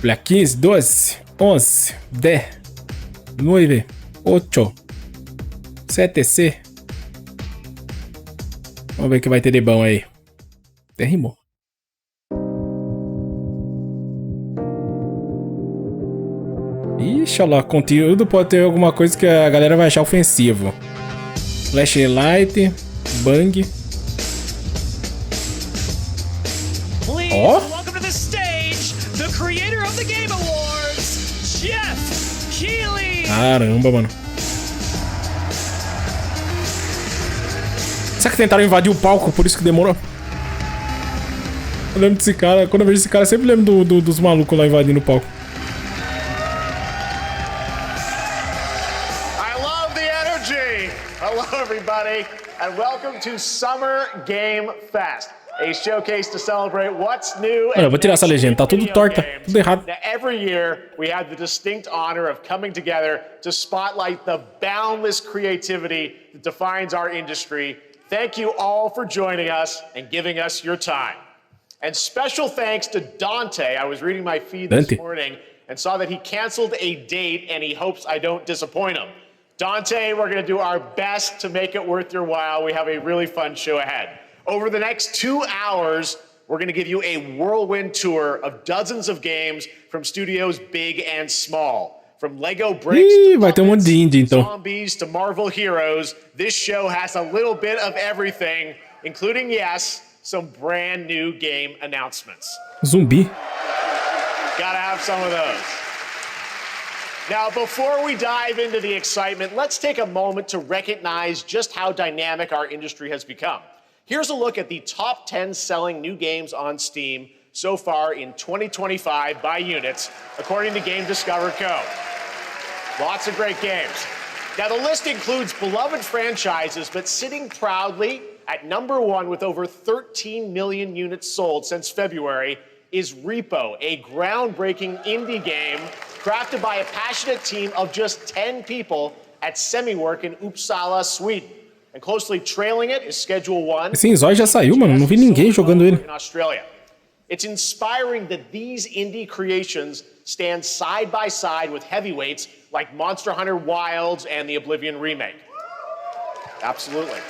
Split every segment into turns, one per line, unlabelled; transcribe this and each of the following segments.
Olha, 15, 12, 11, 10, 9, 8, 7, C. Vamos ver o que vai ter de bom aí. Até rimou. Ixi, olha lá, conteúdo pode ter alguma coisa que a galera vai achar ofensivo. Flashlight, bang. Ó. Caramba, mano. Será que tentaram invadir o palco, por isso que demorou? Eu lembro desse cara, quando eu vejo esse cara, eu sempre lembro dos malucos lá invadindo o palco.
Hello, everybody, and welcome to Summer Game Fest, a showcase to celebrate what's new.
Olha, eu vou tirar essa legenda, tá tudo torta, tudo errado.
Now, every year, we have the distinct honor of coming together to spotlight the boundless creativity that defines our industry. Thank you all for joining us and giving us your time. And special thanks to Dante. I was reading my feed this morning and saw that he canceled a date, and he hopes I don't disappoint him. Dante, we're going to do our best to make it worth your while. We have a really fun show ahead. Over the next 2 hours, we're going to give you a whirlwind tour of dozens of games from studios big and small. From Lego bricks to puppets, zombies to Marvel heroes, this show has a little bit of everything, including, yes, some brand new game announcements.
Zumbi.
Gotta have some of those. Now, before we dive into the excitement, let's take a moment to recognize just how dynamic our industry has become. Here's a look at the top 10 selling new games on Steam so far in 2025 by units, according to Game Discover Co. Lots of great games. Now, the list includes beloved franchises, but sitting proudly at number 1 with over 13 million units sold since February is Repo, a groundbreaking indie game crafted by a passionate team of just 10 people at Semiwork in Uppsala, Sweden. And closely trailing it is Schedule 1.
Esse Inzói já saiu, mano. Não vi ninguém jogando ele.
In Australia. It's inspiring that these indie creations stand side by side with heavyweights like Monster Hunter Wilds and the Oblivion remake. Absolutely.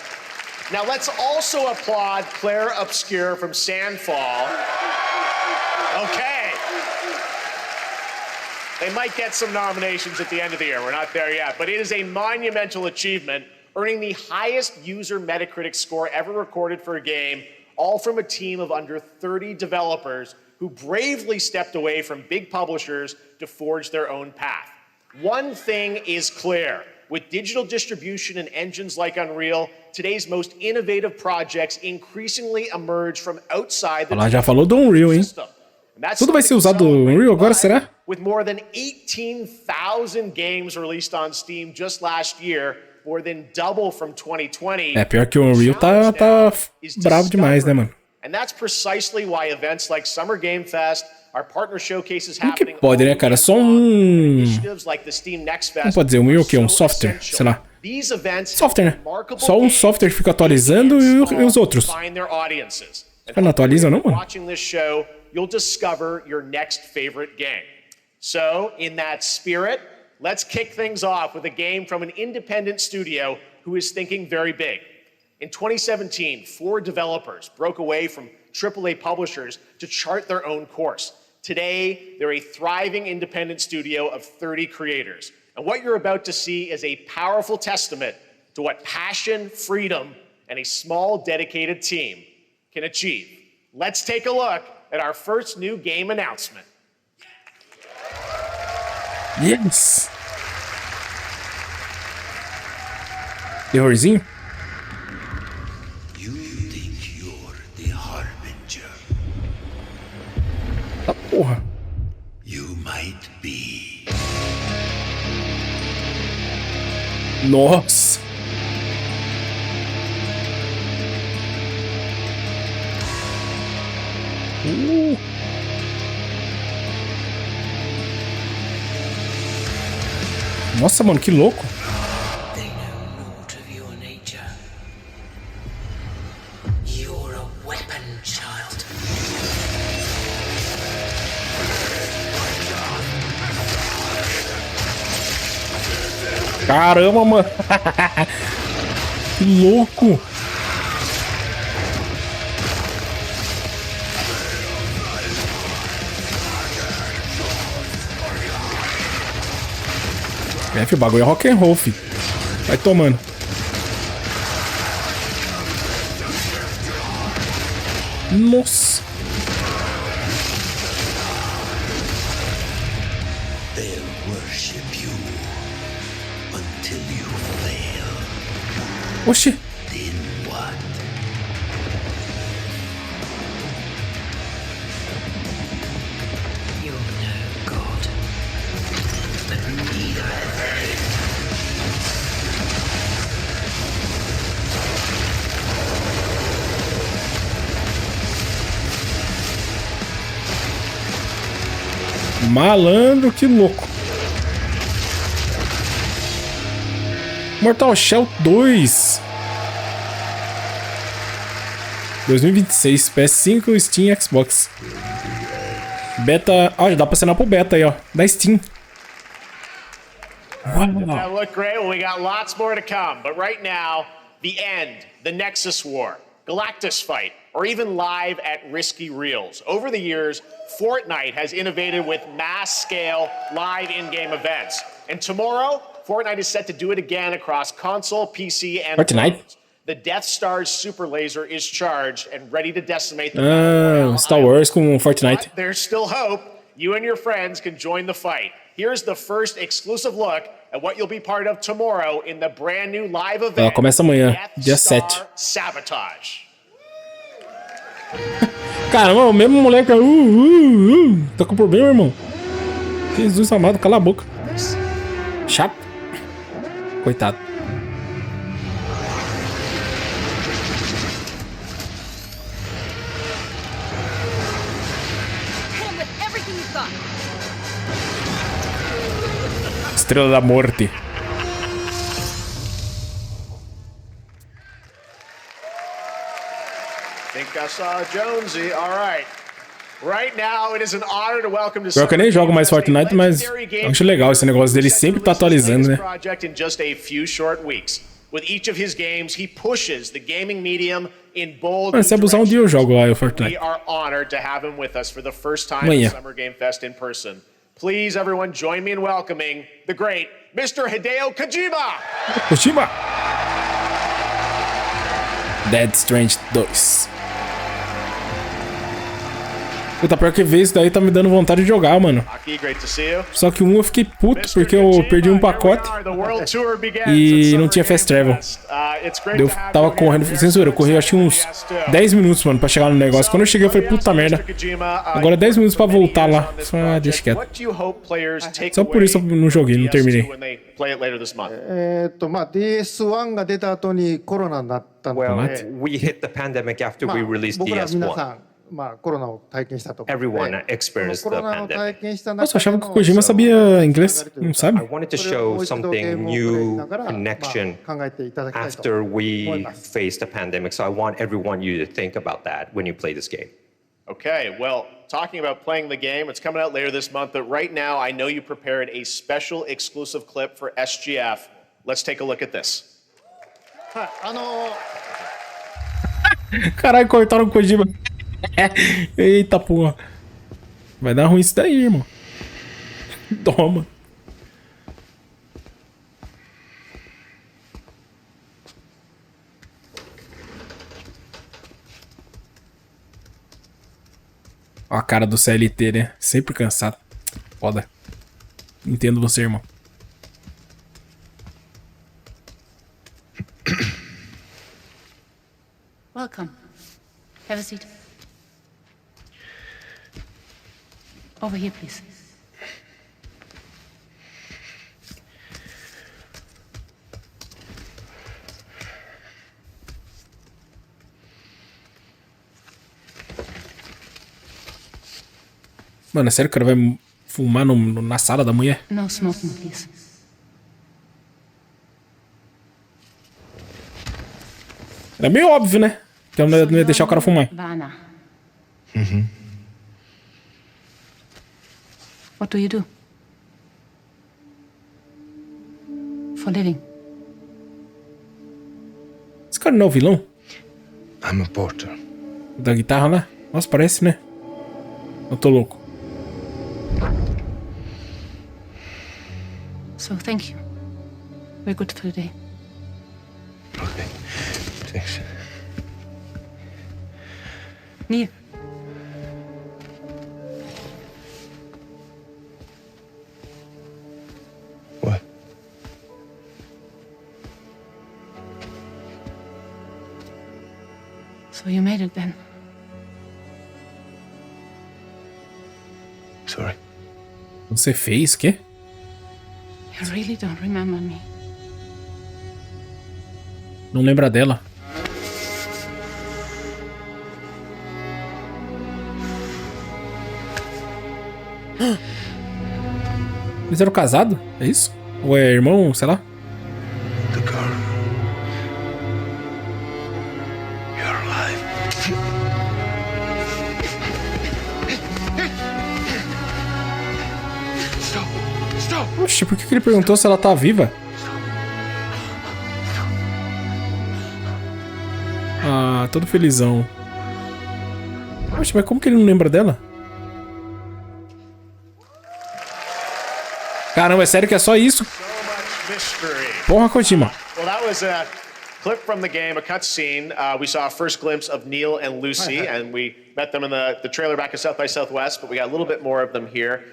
Now let's also applaud Claire Obscure from Sandfall. Okay. They might get some nominations at the end of the year. We're not there yet. But it is a monumental achievement, earning the highest user Metacritic score ever recorded for a game, all from a team of under 30 developers who bravely stepped away from big publishers to forge their own path. One thing is clear. With digital distribution and engines like Unreal, today's most innovative projects increasingly emerge from outside the
Ela já falou do Unreal, hein? Tudo vai ser usado no Unreal agora, será?
With more than 18,000 games released on Steam just last year, more than double from 2020.
É, pior que o Unreal tá bravo demais, né, mano?
And that's precisely why events like Summer Game Fest, our partner showcases
Como que
happening.
pode, né, cara? Só um... Como pode dizer? Um quê? Um software? Sei lá. Software, né? Só um software que fica atualizando e os outros. Cara, não atualiza não, mano?
You'll discover your next favorite game. So, in that spirit, let's kick things off with a game from an independent studio who is thinking very big. In 2017, 4 developers broke away from AAA publishers to chart their own course. Today, they're a thriving independent studio of 30 creators. And what you're about to see is a powerful testament to what passion, freedom, and a small, dedicated team can achieve. Let's take a look at our first new game announcement.
Yes! Terrorzinho?
You think you're the Harbinger?
Tá porra.
You might be.
Nossa! Nossa, mano, que louco.
They know naught of your nature. You're a weapon, child.
Caramba, mano. Que louco. É, filho, o bagulho é rock and roll, filho. Vai tomando. Nossa.
They'll worship you until you fail.
Oxi.
Then what? You're no god, but neither have they.
Malandro, que louco. Mortal Shell 2 2026, PS5, Steam, Xbox. Beta. Ah, já dá pra assinar pro beta aí, ó. Da Steam.
That looked great. Well, we got lots more to come. But right now, the end, the Nexus War, Galactus fight, or even live at Risky Reels. Over the years, Fortnite has innovated with mass-scale live in-game events. And tomorrow, Fortnite is set to do it again across console, PC, and
Fortnite?
The Death Star's super laser is charged and ready to decimate the
Star Wars com Fortnite.
But there's still hope. You and your friends can join the fight. Here's the first exclusive look at what you'll be part of tomorrow in the brand new live event.
Ela começa amanhã,
Death
dia
Star
7.
Sabotage.
Caramba, o mesmo moleque. Tá com problema, irmão. Jesus amado, cala a boca. Chato. Coitado. Estrela da Morte.
Think I saw Jonesy. All right. Right now, it is an honor to welcome to
Pior que eu nem jogo mais Fortnite, mas eu acho legal esse negócio dele sempre tá atualizando, né?
Project in just a few short weeks. With each of his games, he pushes the gaming medium in bold.
Mano, se abusar um dia eu jogo lá o Fortnite.
We are honored to have him with us for the first time at Summer Game Fest in person. Please, everyone, join me in welcoming the great Mr. Hideo Kojima.
Kojima. Dead Strange 2. Puta, pior que ver isso daí tá me dando vontade de jogar, mano. Só que eu fiquei puto porque eu perdi um pacote e não tinha fast travel. Eu tava correndo, sem zoeira, eu corri acho que uns 10 minutos, mano, pra chegar no negócio. Quando eu cheguei eu falei, puta merda. Agora 10 minutos pra voltar lá. Ah, deixa quieto. Só por isso eu não joguei, não terminei.
DS1 が出た後にコロナになったので、
we hit the pandemic after we released
僕ら皆
DS1.
さん、コロナを体験したと思うので、
Everyone experienced
コ
the
ロナを
pandemic.
体験した中
Nossa, eu achava
で
que o
の
Kojima sabia inglês, não
I
sabe?
wanted to
それをも
show
う一度ゲー
something
ムをプレイし
new
ながら、
connection
考えていただきたいと
after
思い
we
ます。
faced the pandemic. So I want everyone you to think about that when you play this game.
Okay, well, talking about playing the game, it's coming out later this month, but right now I know you prepared a special exclusive clip for SGF. Let's take a look at this.
はい、
Caralho, cortaram o Kojima. Eita porra. Vai dar ruim isso daí, irmão. Toma. Ó a cara do CLT, né? Sempre cansado. Foda. Entendo você, irmão.
Welcome. Have a seat. Over here, please.
Mano, é sério que o cara vai fumar na sala da mulher?
No smoking, please.
Era meio óbvio, né? Que eu não ia deixar o cara fumar.
Vana. What do you do? for a living?
Esse cara não é o vilão?
I'm a porter.
Da guitarra lá? Nossa, parece, né? Eu tô louco.
So thank you. We're good for the day.
Okay. Thanks.
Neil.
What?
So you made it then.
Sorry.
Você fez o quê?
You really don't remember me.
Não lembra dela. Eles eram casados? É isso? Ou é irmão, sei lá?
The girl. You're alive. Stop! Stop!
Oxe, por que ele perguntou se ela tá viva? Ah, todo felizão. Oxe, mas como que ele não lembra dela? Caramba, é sério que é só isso? Porra, Kojima.
Well, that was a clip from the game, a cutscene. We saw a first glimpse of Neil and Lucy, and we met them in the trailer back at South by Southwest, but we got a little bit more of them here.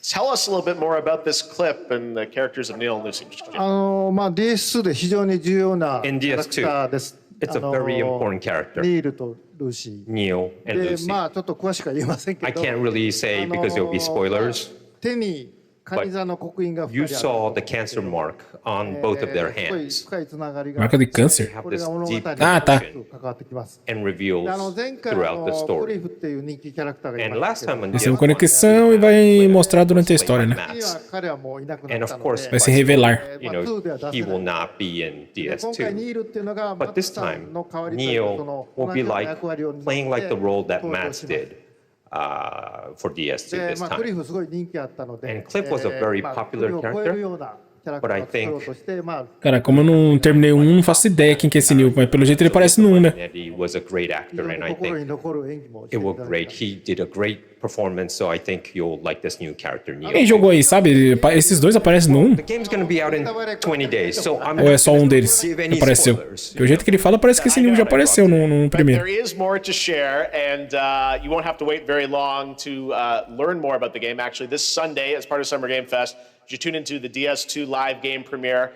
Tell us a little bit more about this clip and the characters of Neil and Lucy.
DS2 で非常に重要なキ
In
ャラクターです。
It's a very important character.
ニールとルーシー。
Neil and
で、
Lucy.
まあちょっと詳しくは言えませんけ
I
ど。
can't really say because there will be spoilers.
手にカニ座の刻印が
You
2人ある。
saw the cancer mark on both of their
すごい
hands
深いつながりが。
Marca de câncer.
これが物語に
Ah, tá.
関わってきます。
and
で
reveals
前回
throughout the
クリ
story.
フっていう人気キャラクターがい
And
ま
last
したけ
time
ど
on
Essa é uma
DS1,
conexão e vai mostrar durante a história, né?
次は彼はもういなくな
And
った
of
の
course,
で。
Vai se revelar.
you
まあ
know,
2では出
he
せ
will
ない。
not be in
で今回ニ
DS2.
ールっていうのがマ
But
ット
this
さんの
time,
代わりというか
Neil
その
will
同
be
じような
like
役割を担って
playing like the role that
登場
Matt
します
did for DS2
で、
this
まあ、クリ
time.
フすごい人気あったので、
And Cliff was a very
まあ
popular
クリフを超えるようなキャラクターを作ろうとして、まあ、
Cara, como eu não terminei o 1, não faço ideia quem que é esse Neil, mas pelo jeito ele parece no 1, né?
And he was a great
非
actor,
常
and
に
I
心に
think
残る演技もして
it
いた
was
だい
great.
た。
He did a great performance, so I think you'll like this new character,
Quem
Neil.
jogou aí, sabe? Esses dois aparecem no 1?
The game's gonna be out in 20 days, so I'm
Ou é só um deles
give
que
any
apareceu?
spoilers.
Pelo jeito que ele fala, parece que esse Neil já apareceu no
But
primeiro.
there is more to share, and you won't have to wait very long to learn more about the game. Actually, this Sunday, as part of Summer Game Fest, you tune into the DS2 live game premiere,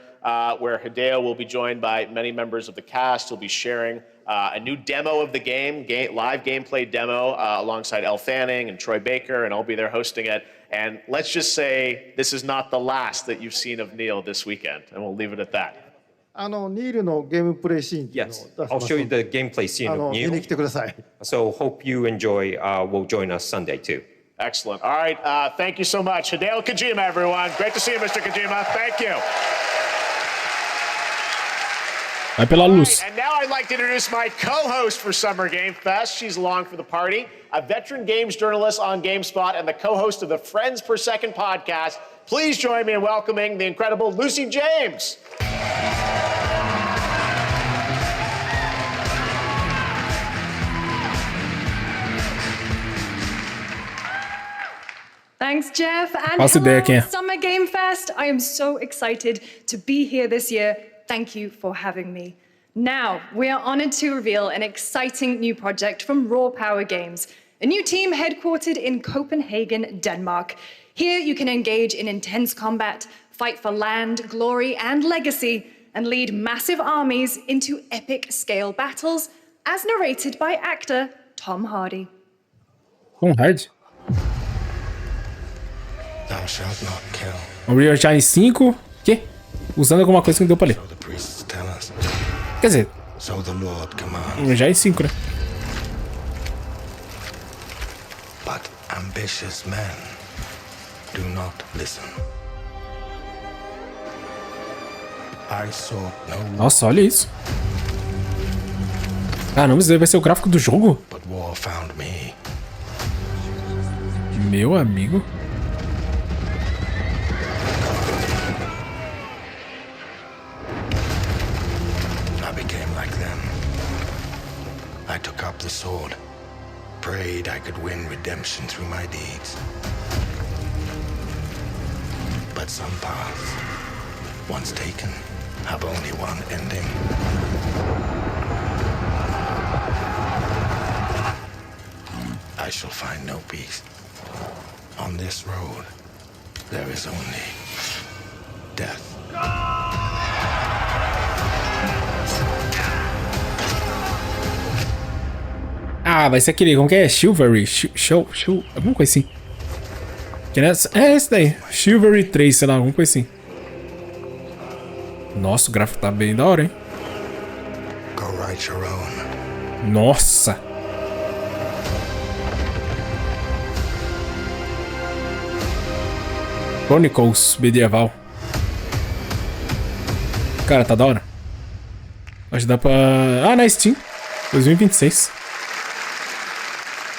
where Hideo will be joined by many members of the cast. He'll be sharing a new demo of the game, live gameplay demo, alongside Elle Fanning and Troy Baker, and I'll be there hosting it. And let's just say this is not the last that you've seen of Neil this weekend, and we'll leave it at that.
ニールのゲームプレイシーンっていうのを
Yes,
出し
I'll
ます
show you
ので
the gameplay scene of
見に
Neil.
来てください。
So hope you enjoy. Will join us Sunday too.
Excellent. All right, thank you so much. Hideo Kojima, everyone. Great to see you, Mr. Kojima. Thank you.
Vai pela luz.
And now I'd like to introduce my co-host for Summer Game Fest. She's along for the party, a veteran games journalist on GameSpot and the co-host of the Friends Per Second podcast. Please join me in welcoming the incredible Lucy James.
Thanks, Jeff. And
Faço ideia quem é.
Summer Game Fest. I am so excited to be here this year. Thank you for having me. Now, we are honored to reveal an exciting new project from Raw Power Games, a new team headquartered in Copenhagen, Denmark. Here you can engage in intense combat, fight for land, glory, and legacy, and lead massive armies into epic scale battles, as narrated by actor Tom Hardy.
Tom Hardy.
Thou shalt not kill.
O Real Shine 5. Quê? Usando alguma coisa que não deu pra ler.
So the priests tell us.
Quer dizer,
So the Lord commands.
já em 5, né?
But ambitious men do not listen. I sought no,
Nossa, olha isso. Caramba, isso daí vai ser o gráfico do jogo?
but war found me.
Meu amigo.
the sword. Prayed I could win redemption through my deeds. But some paths, once taken, have only one ending. I shall find no peace. On this road, there is only death.
Ah, vai ser aquele, como que é? Chivalry? Show, alguma coisa assim. É esse daí. Chivalry 3, sei lá, alguma coisa assim. Nossa, o gráfico tá bem da hora, hein?
Go write your own.
Nossa! Chronicles medieval. Cara, tá da hora. Acho que dá pra... Ah, na Steam. 2026.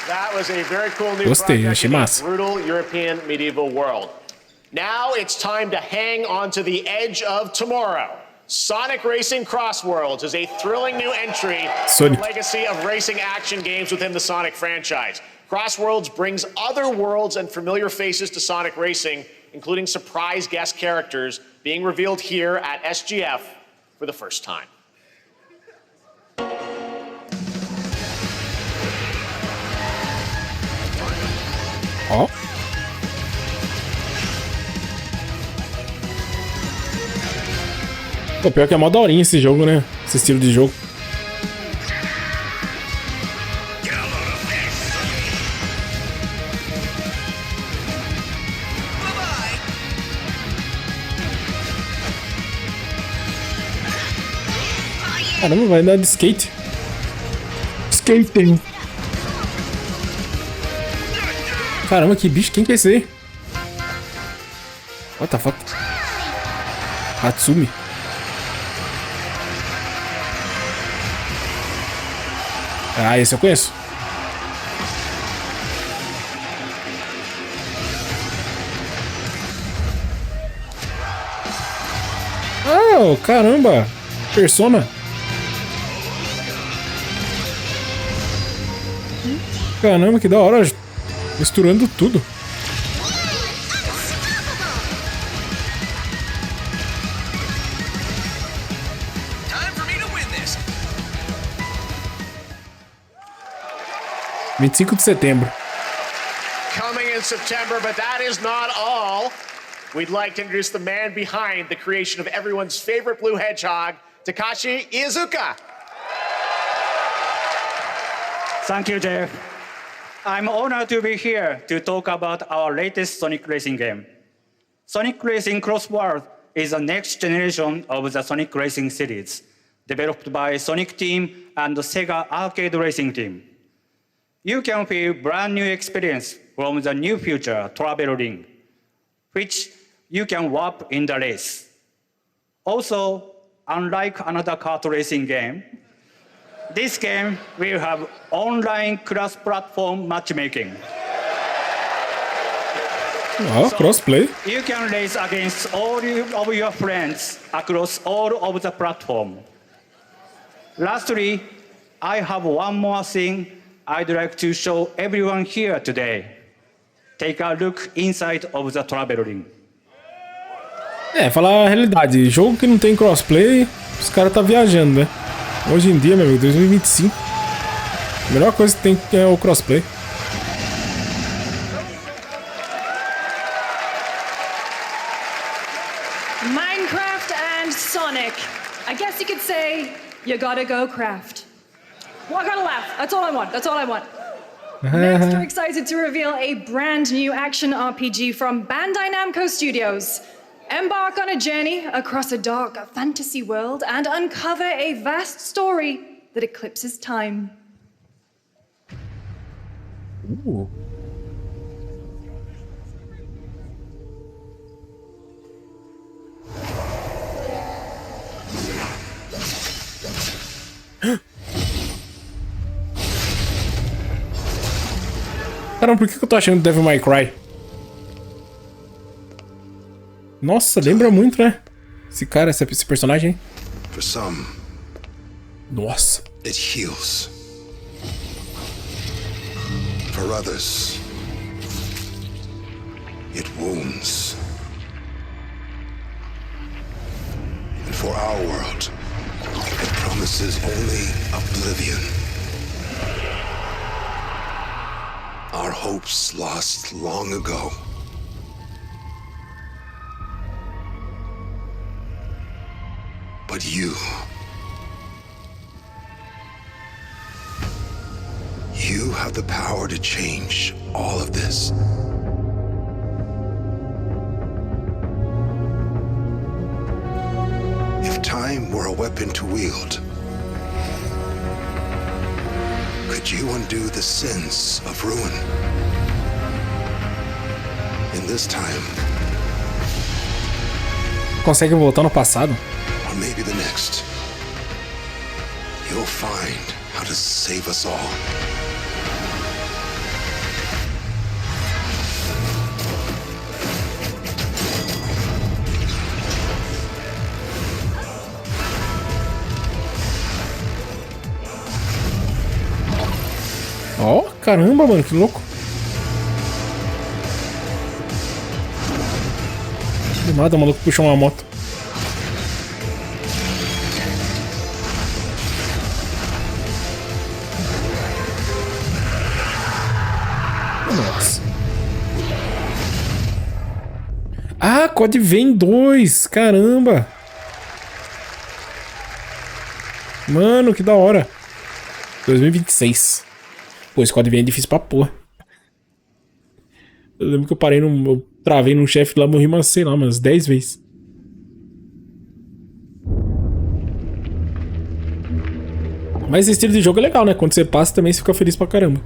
That was a very cool new
Gostei,
project
achei
in a
massa.
brutal European medieval world. Now it's time to hang on to the edge of tomorrow. Sonic Racing Crossworlds is a thrilling new entry to the legacy of racing action games within the Sonic franchise. Crossworlds brings other worlds and familiar faces to Sonic Racing, including surprise guest characters being revealed here at SGF for the first time.
Ó. Pô, pior que é mó daorinha esse jogo, né? Esse estilo de jogo. Caramba, vai andar de skate. Skating. Caramba, que bicho, quem que é esse aí? What the fuck? Hatsumi. Ah, esse eu conheço. Oh, caramba. Persona. Caramba, que da hora. Misturando tudo.
Time for me to win this.
25 de setembro.
Coming in September, but that is not all. We'd like to introduce the man behind the creation of everyone's favorite blue hedgehog, Takashi Iizuka.
Thank you, Jeff. I'm honored to be here to talk about our latest Sonic Racing game. Sonic Racing Crossworld is the next generation of the Sonic Racing series, developed by Sonic Team and the Sega Arcade Racing Team. You can feel brand new experience from the new feature Travel Ring, which you can warp in the race. Also, unlike another kart racing game, this game will have online cross-platform matchmaking.
Oh, crossplay.
You can race against all of your friends across all of the platform. Lastly, I have one more thing I'd like to show everyone here today. Take a look inside of the travel ring.
É, falar a realidade, jogo que não tem crossplay, os caras tá viajando, né? Hoje em dia, meu amigo, 2025, a melhor coisa que tem é o crossplay.
Minecraft and Sonic. I guess you could say, you gotta go craft. Well, I gotta laugh. That's all I want. That's all I want. Next, we're excited to reveal a brand new action RPG from Bandai Namco Studios. Embark on a journey across a dark fantasy world and uncover a vast story that eclipses time.
Ooh. Caramba, por que eu tô achando Devil May Cry? Nossa, lembra muito, né? Esse cara, esse personagem.
For some,
Nossa.
it heals. for others, it wounds. And for our world, it promises only oblivion. Our hopes lost long ago. But you have the power to change all of this. If time were a weapon to wield, could you undo the sins of ruin? In this time,
consegue voltar no passado?
Or maybe the next, you'll find how to save us all.
Ó, caramba, mano, que louco. Do nada, o maluco puxou uma moto. Nossa. Ah, Code Vein 2, caramba. Mano, que da hora. 2026. Pô, esse Code Vein é difícil pra porra. Eu lembro que eu travei num chefe lá, morri umas, sei lá, umas 10 vezes. Mas esse estilo de jogo é legal, né? Quando você passa também você fica feliz pra caramba.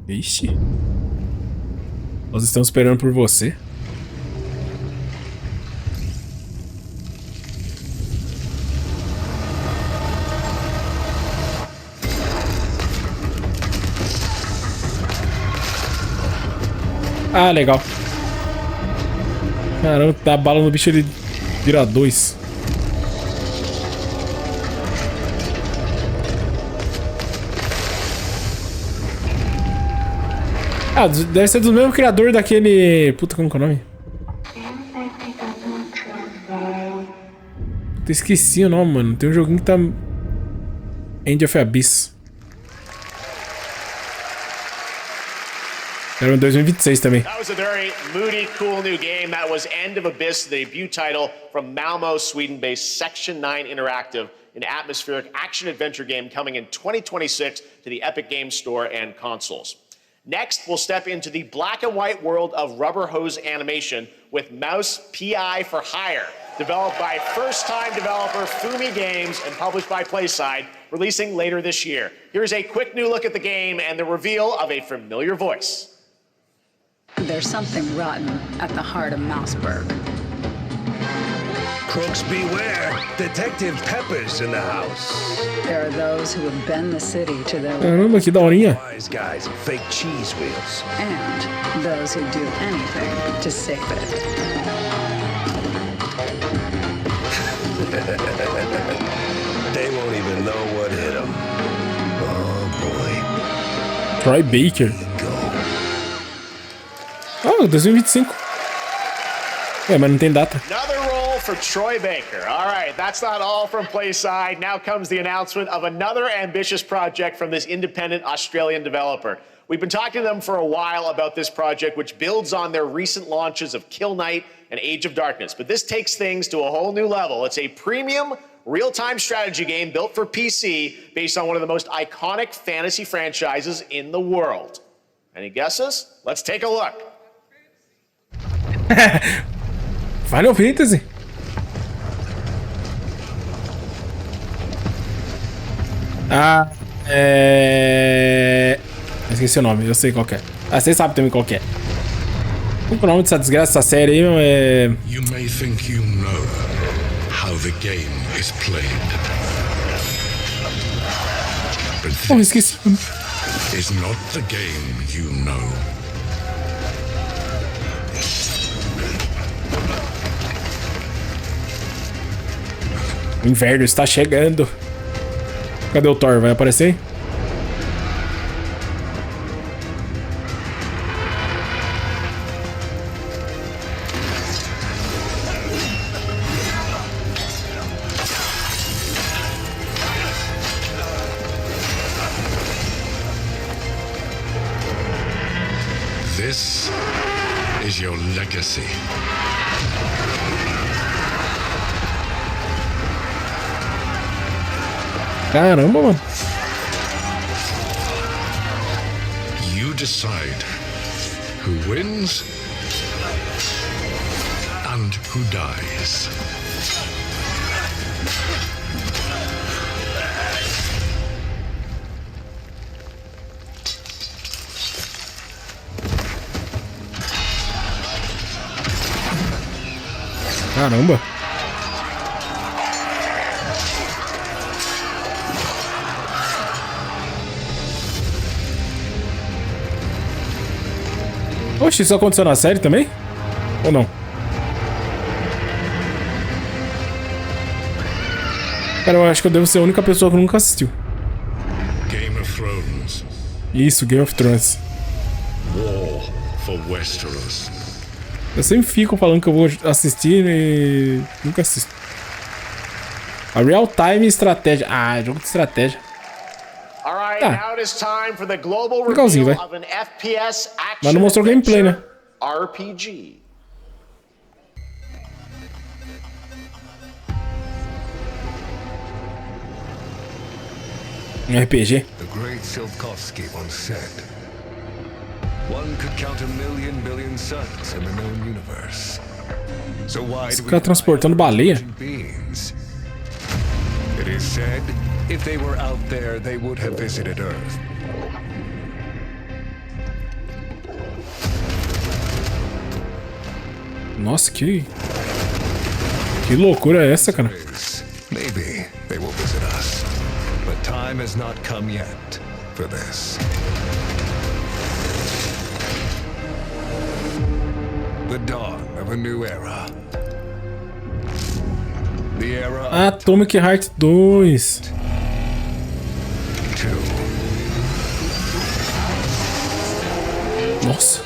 Ixi. Nós estamos esperando por você. Ah, legal. Caramba, dá bala no bicho, ele vira 2. Ah, deve ser do mesmo criador daquele... Puta, como que é o nome? Puta, esqueci o nome, mano. Tem um joguinho que tá... End of Abyss. Era em 2026 também.
That was a very moody, cool new game. That was End of Abyss, the debut title from Malmo, Sweden-based Section 9 Interactive, an atmospheric action-adventure game coming in 2026 to the Epic Games Store and consoles. Next, we'll step into the black and white world of rubber hose animation with Mouse PI for Hire, developed by first-time developer Fumi Games and published by PlaySide, releasing later this year. Here's a quick new look at the game and the reveal of a familiar voice.
There's something rotten at the heart of Mouseburg.
Crooks beware. Detective Pepper's in the house.
There are those who have bent the city to their
Caramba, que daorinha.
Wise guys and fake cheese wheels.
And those who do anything to save it.
They won't even know what hit them. Oh boy.
Troy Baker. Oh, 2025. É, mas não tem data.
Another role for Troy Baker. All right, that's not all from PlaySide. Now comes the announcement of another ambitious project from this independent Australian developer. We've been talking to them for a while about this project, which builds on their recent launches of Kill Knight and Age of Darkness. But this takes things to a whole new level. It's a premium, real-time strategy game built for PC based on one of the most iconic fantasy franchises in the world. Any guesses? Let's take a look.
Final Fantasy. Ah, esqueci o nome, eu sei qual que é. Ah, vocês sabem também qual que é. Qual que é o nome dessa desgraça, dessa série aí, meu?
You may think you know how the game is played.
Oh, esqueci.
Is not the game you know.
O inverno está chegando. Cadê o Thor? Vai aparecer?
This is your legacy.
Caramba, mano.
You decide who wins and who dies.
Caramba. Oxe, isso aconteceu na série também? Ou não? Cara, eu acho que eu devo ser a única pessoa que nunca assistiu.
Game of Thrones.
Isso, Game of Thrones.
War for Westeros.
Eu sempre fico falando que eu vou assistir e nunca assisto. A Real Time Estratégia. Ah, jogo de estratégia. Tá. Legalzinho, vai. Mas não mostrou gameplay, né?
RPG.
Um RPG.
The great Silkovsky once said, one could count a million billion suns in the known universe. So why
Esse cara transportando baleia?
beings? It is said, if they were out there, they would have visited Earth.
Nossa, que loucura é essa, cara?
Maybe they will visit us, but time has not come yet for this. The dawn of a new era. The era of
Atomic Heart 2. Nossa.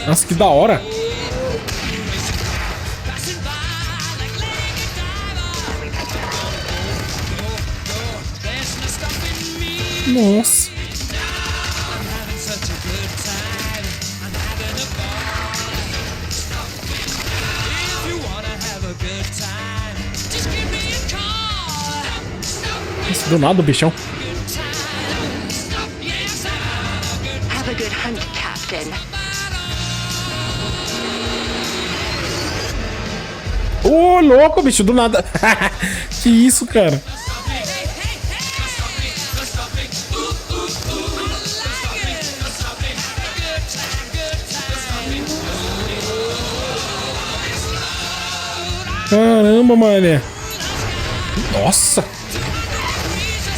Nossa, que da hora. Nossa. Nossa, do nada o bichão.
Have a good hunt, Captain.
Ô, louco, bicho, do nada. Que isso, cara? Caramba, mané. Nossa.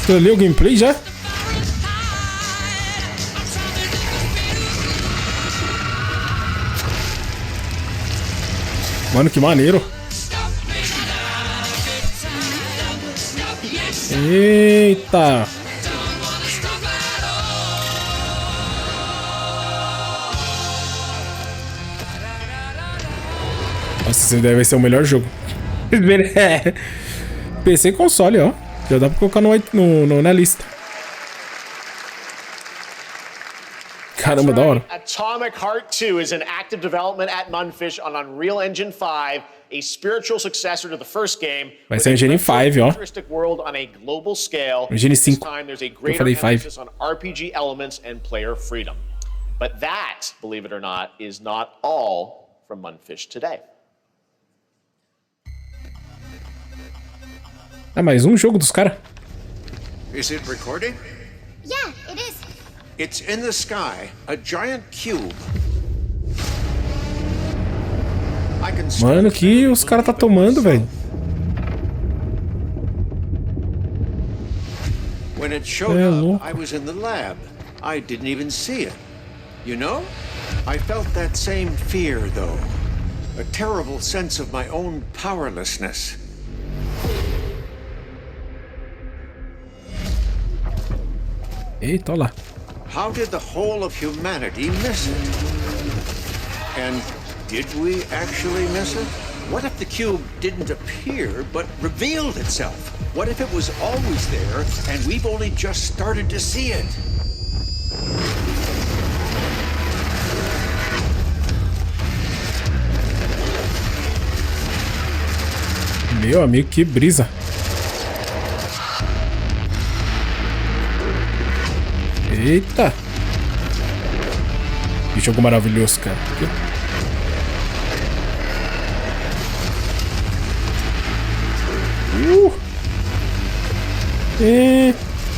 Você leu o gameplay já? Mano, que maneiro. Eita. Nossa, esse deve ser o melhor jogo. PC e console, ó. Já dá pra colocar na lista. Caramba, da hora.
Atomic Heart 2 is in active development at Munfish on Unreal Engine 5, a spiritual successor to the first game.
Vai ser Engine 5, ó.
World on a global scale.
Engine 5.
Eu falei 5. On RPG elements and player freedom. But that, believe it or not, is not all from Munfish today.
É mais um jogo dos caras.
Is it recording?
Yeah, it is.
It's in the sky, a giant cube.
Mano, que os caras tá tomando, velho.
When it showed up, I was in the lab. I didn't even see it. You know? I felt that same fear, though. A terrible sense of my own powerlessness.
Eita, olha lá.
How did the whole of humanity miss it? And did we actually miss it? What if the cube didn't appear, but revealed itself? What if it was always there, and we've only just started to see it?
Meu amigo, que brisa. Eita. Que jogo maravilhoso, cara.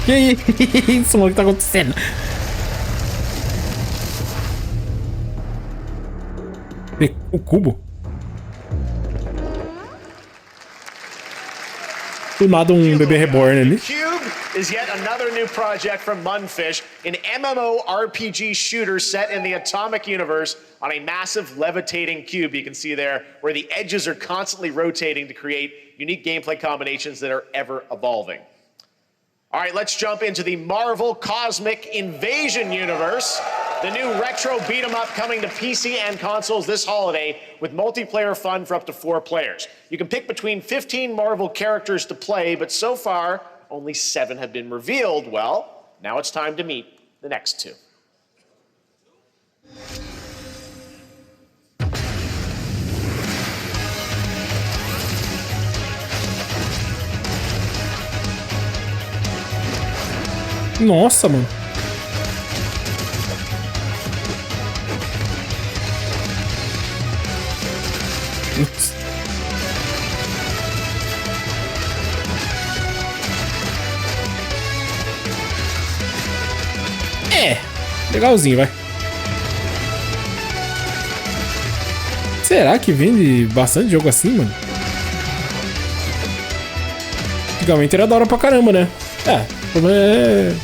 Que isso, mano? O que tá acontecendo? O cubo? Do nada bebê reborn ali.
Cube is yet another new project from Munfish, an MMORPG shooter set in the Atomic Universe on a massive levitating cube. You can see there where the edges are constantly rotating to create unique gameplay combinations that are ever evolving. All right, let's jump into the Marvel Cosmic Invasion universe. The new retro beat-em-up coming to PC and consoles this holiday with multiplayer fun for up to 4 players. You can pick between 15 Marvel characters to play, but so far, only 7 have been revealed. Well, now it's time to meet the next 2.
Nossa, mano. Ups. Legalzinho, vai. Será que vende bastante jogo assim, mano? Antigamente era da hora pra caramba, né? O problema é...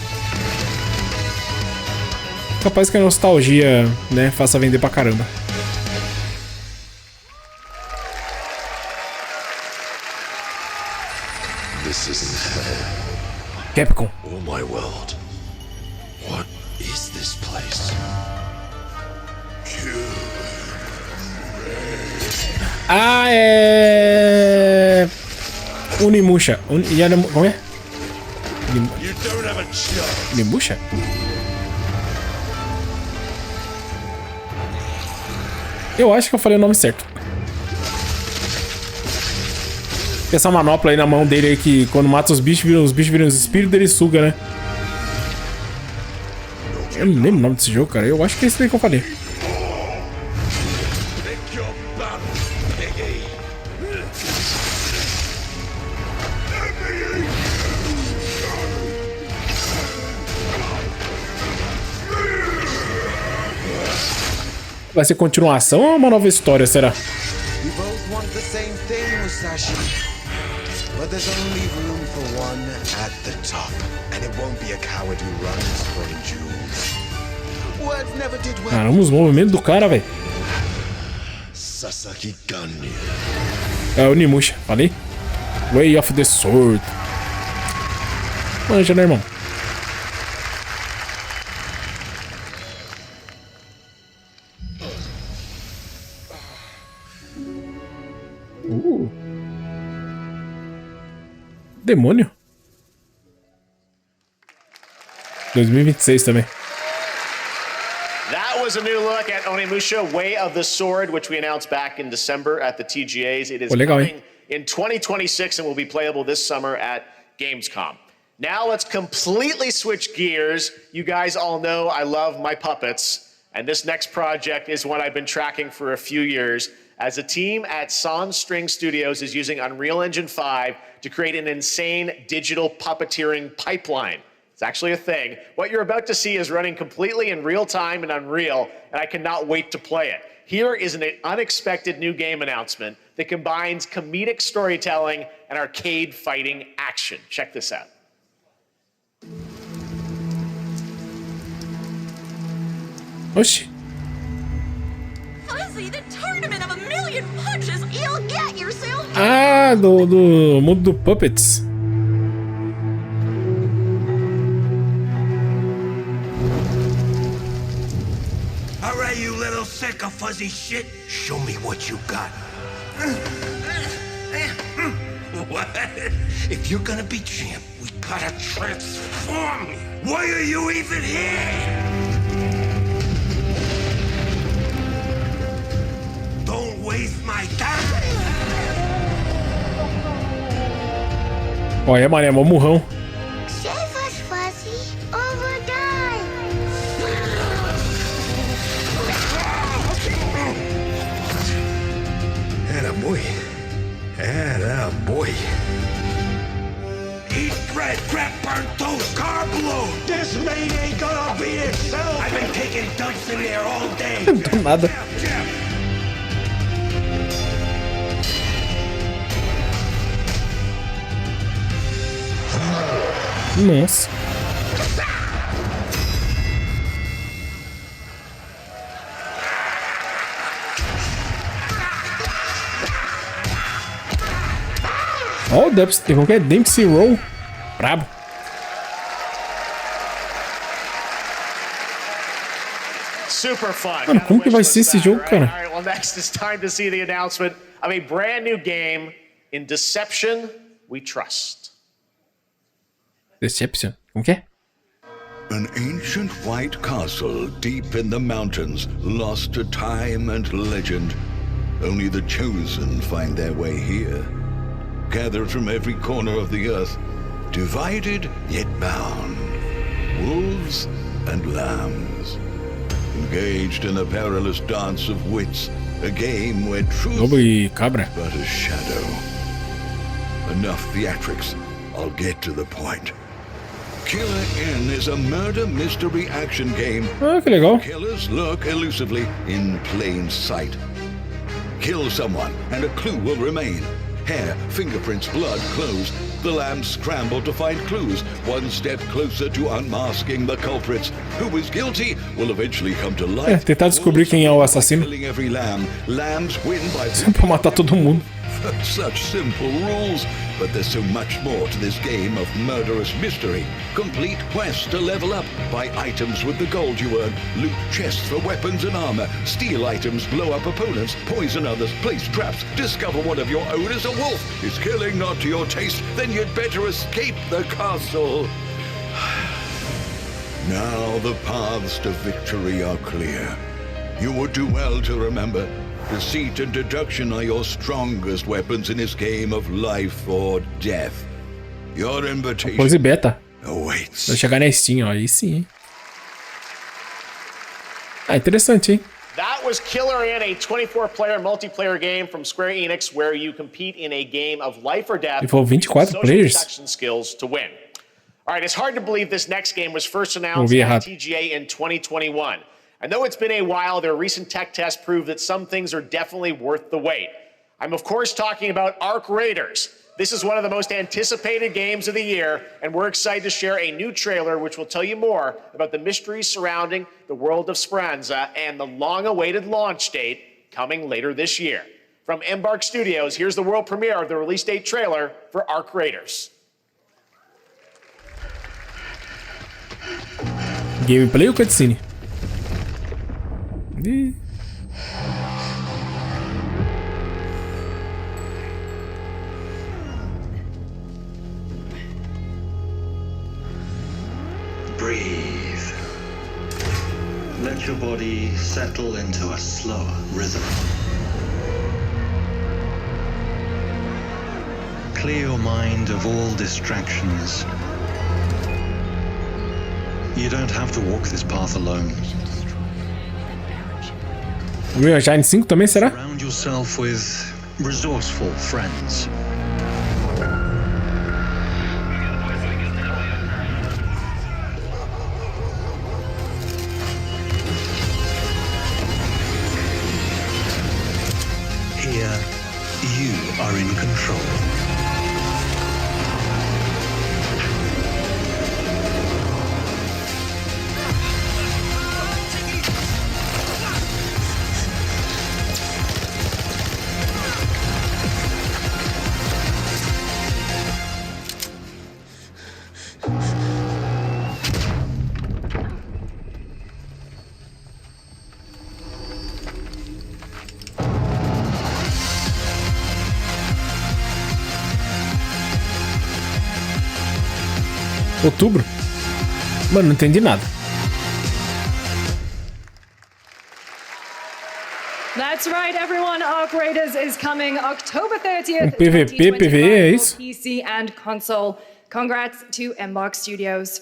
capaz que a nostalgia, né, faça vender pra caramba.
This isn't
Capcom.
Oh my world. What is this place?
Ah, é... Unimusha. Como é? Unimusha? Eu acho que eu falei o nome certo. Essa manopla aí na mão dele aí que quando mata os bichos viram os espíritos, ele suga, né? Eu não lembro o nome desse jogo, cara. Eu acho que é esse daí que eu falei. Vai ser continuação ou uma nova história, será?
We both want the same thing, Musashi. But there's only room for one at the top. And it won't be a coward who runs from jewels. Words never did well.
Caramba, os movimentos do cara, velho.
Sasaki Ganyu.
É o Nimusha, falei? Way of the Sword. Manja, né, irmão? Demônio. 2026 também.
That was a new look at Onimusha Way of the Sword, which we announced back in December at the TGAs. It is coming in 2026 and will be playable this summer at Gamescom. Now let's completely switch gears. You guys all know I love my puppets, and this next project is one I've been tracking for a few years, as a team at Sans String Studios is using Unreal Engine 5 to create an insane digital puppeteering pipeline. It's actually a thing. What you're about to see is running completely in real time in Unreal, and I cannot wait to play it. here is an unexpected new game announcement that combines comedic storytelling and arcade fighting action. Check this out.
Oxi.
Fuzzy, the tournament of a million punches, you'll get yourself.
Ah, do mundo do Puppets.
All right, you little sick of fuzzy shit. Show me what you got. What? If you're gonna be champ, we gotta transform you. Why are you even here? Don't waste my time.
Olha, mané, mó murrão.
Save us, Fuzzy, or die.
Attaboy. Attaboy. Eat bread, crap, burnt toast, carb load. This maid ain't gonna beat itself. I've been taking dumps in there all day.
Do nada. Nossa. Ó, o qualquer Dempsey Roll. Brabo.
Super fun.
Mano, como que vai ser esse jogo, cara?
All right, well, next it's time to see the announcement of a brand new game in Deception We Trust.
Deception. Como que é?
An ancient white castle deep in the mountains, lost to time and legend. Only the chosen find their way here. Gathered from every corner of the earth, divided yet bound. Wolves and lambs. Engaged in a perilous dance of wits, a game where truth
Lobo cabra.
but a shadow. Enough theatrics. I'll get to the point. Killer N is a murder mystery action game.
Ah, que legal.
Killers lurk elusively in plain sight. Kill someone and a clue will remain. Hair, fingerprints, blood, clothes. The lambs scramble to find clues, one step closer to unmasking the culprits. Who is guilty will eventually come to light.
Tentar descobrir quem é o assassino.
Killing every lamb. Lambs win by
Pra matar todo mundo.
such simple rules, but there's so much more to this game of murderous mystery. Complete quests to level up, buy items with the gold you earn, loot chests for weapons and armor, steal items, blow up opponents, poison others, place traps, discover one of your own is a wolf. Is killing not to your taste? Then you'd better escape the castle. Now the paths to victory are clear. You would do well to remember, deceit and deduction are your strongest weapons in this game of life or death. Your invitation
Coisa beta.
awaits.
Vai chegar na Steam, ó. Aí sim, hein? Ah, interessante, hein?
That was Killer N, a 24-player multiplayer game from Square Enix where you compete in a game of life or death.
E for 24
social
players.
deduction skills to win. All right, it's hard to believe this next game was first announced at TGA in 2021. And though it's been a while, their recent tech tests prove that some things are definitely worth the wait. I'm of course talking about Arc Raiders. This is one of the most anticipated games of the year, and we're excited to share a new trailer which will tell you more about the mysteries surrounding the world of Speranza and the long-awaited launch date coming later this year. From Embark Studios, here's the world premiere of the release date trailer for Arc Raiders.
Gameplay ou cutscene? Ih.
Breathe. Let your body settle into a slower rhythm. Clear your mind of all distractions. You don't have to walk this path alone.
Já em 5 também, será?
Surround yourself with resourceful friends.
Outubro? Mano, não entendi nada.
That's right, everyone. Arc Raiders is coming October 30th.
PVP, PVE, é isso?
PC and console. Congrats to Embark Studios.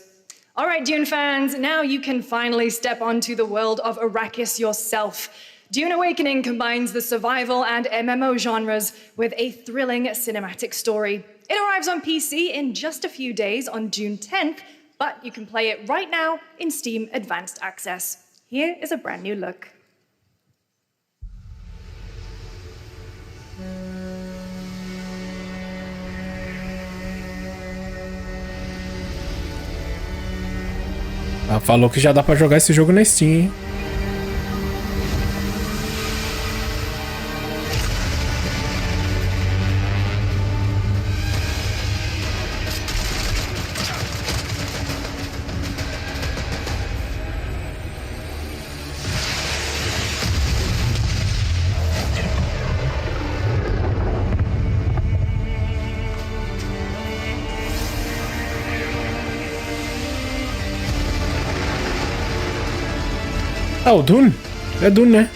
All right, Dune fans, now you can finally step onto the world of Arrakis yourself. Dune Awakening combines the survival and MMO genres with a thrilling cinematic story. It arrives on PC in just a few days on June 10th, but you can play it right now in Steam Advanced Access. Here is a brand new look.
Ah, falou que já dá pra jogar esse jogo na Steam, hein? Ah, o Dune? É Dune, né?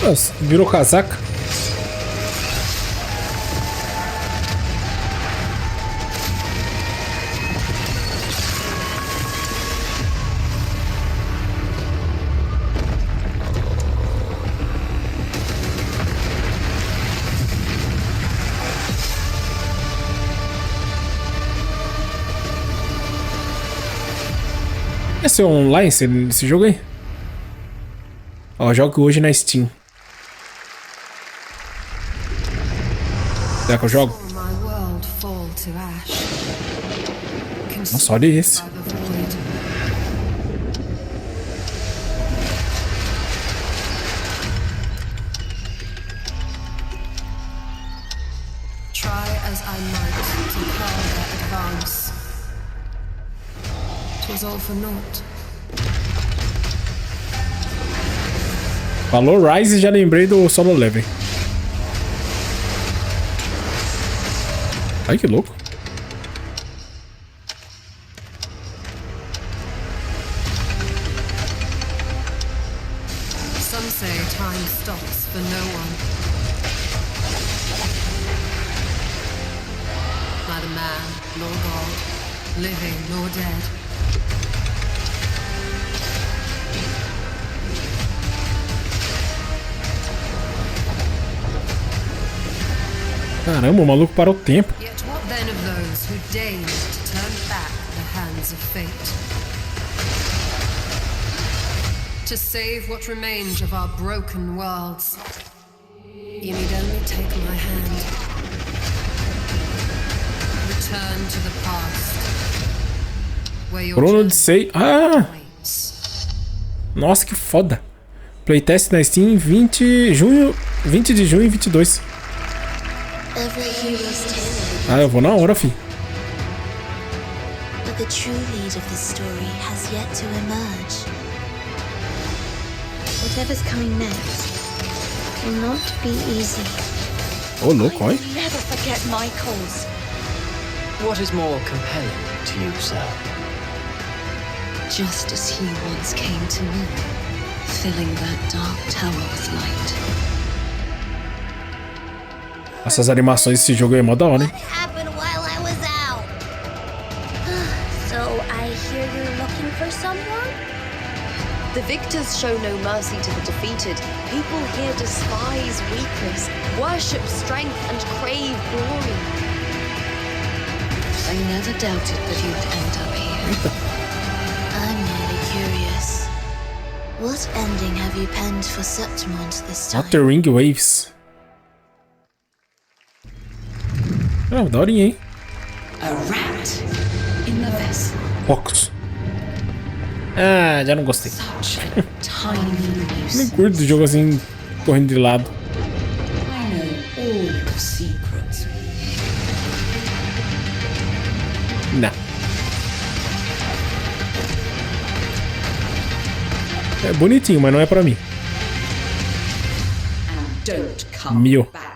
Nossa, virou casaca. Esse é online, esse jogo aí? Ó, jogo hoje na Steam. Será que eu jogo? Nossa, olha esse.
Try as I might to quell their advance. 'Twas all for naught.
Falou Rise e já lembrei do Solo Leveling. Ai, que louco.
Some say time stops for no one. Neither man nor God, living nor dead.
Caramba, o maluco parou o tempo.
Yet what then of those who deigned to turn back the hands of fate? To save what remains of our broken worlds, you need only take my hand. Return to the past, where your
Bruno de Sei. Ah! Nossa, que foda. Playtest na Steam 20 de junho e 22.
Every hero's tale.
Ah, eu vou na hora, fi.
The But the true lead of this story has yet to emerge. Whatever's coming next will not be easy.
Oh, look, oi.
Never forget my cause.
What is more compelling to you, sir?
Just as he once came to me, filling that dark tower with light.
Essas animações desse jogo aí é mó da hora, hein?
Happened while I was out. So I hear you're looking for someone?
The victors show no mercy to the defeated. People here despise weakness, worship strength, and crave glory.
I never doubted that you'd end up here.
I'm merely curious. What ending have you penned for Septimont this time?
Outer Ring Waves. Ah, daorinha, hein?
A rat in the vessel.
Focus. Ah, já não gostei. Nem curto o jogo assim, correndo de lado.
I know all the secrets.
Não. É bonitinho, mas não é pra mim.
Don't come
Mio.
back.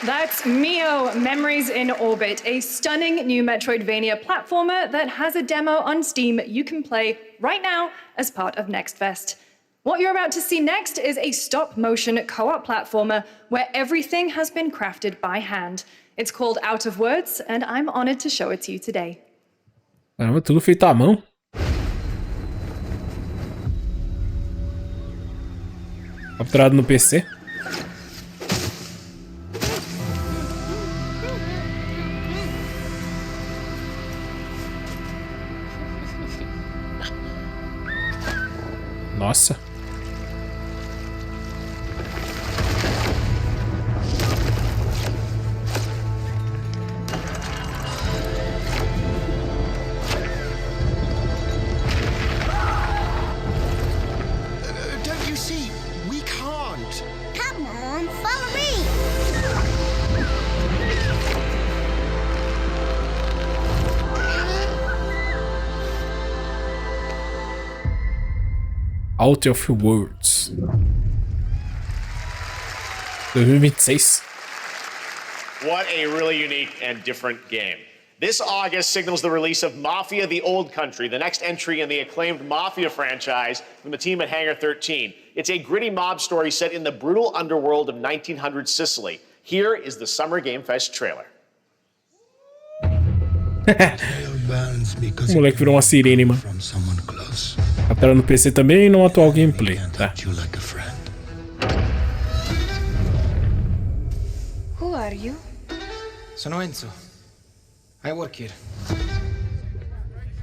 That's Mio, Memories in Orbit, a stunning new Metroidvania platformer that has a demo on Steam you can play right now as part of Next Fest. What you're about to see next is a stop-motion co-op platformer where everything has been crafted by hand. It's called Out of Words, and I'm honored to show it to you today.
Caramba, tudo feito à mão. Capturado no PC. Nossa.
Don't you see? We can't.
Come on, follow me.
Out of Words. 2026.
What a really unique and different game. This August signals the release of Mafia: The Old Country, the next entry in the acclaimed Mafia franchise from the team at Hangar 13. It's a gritty mob story set in the brutal underworld of 1900 Sicily. Here is the Summer Game Fest trailer.
O moleque virou uma sirene, mano. Capturado no PC também e no atual gameplay. Tá.
Who are you?
Sono Enzo. I work here.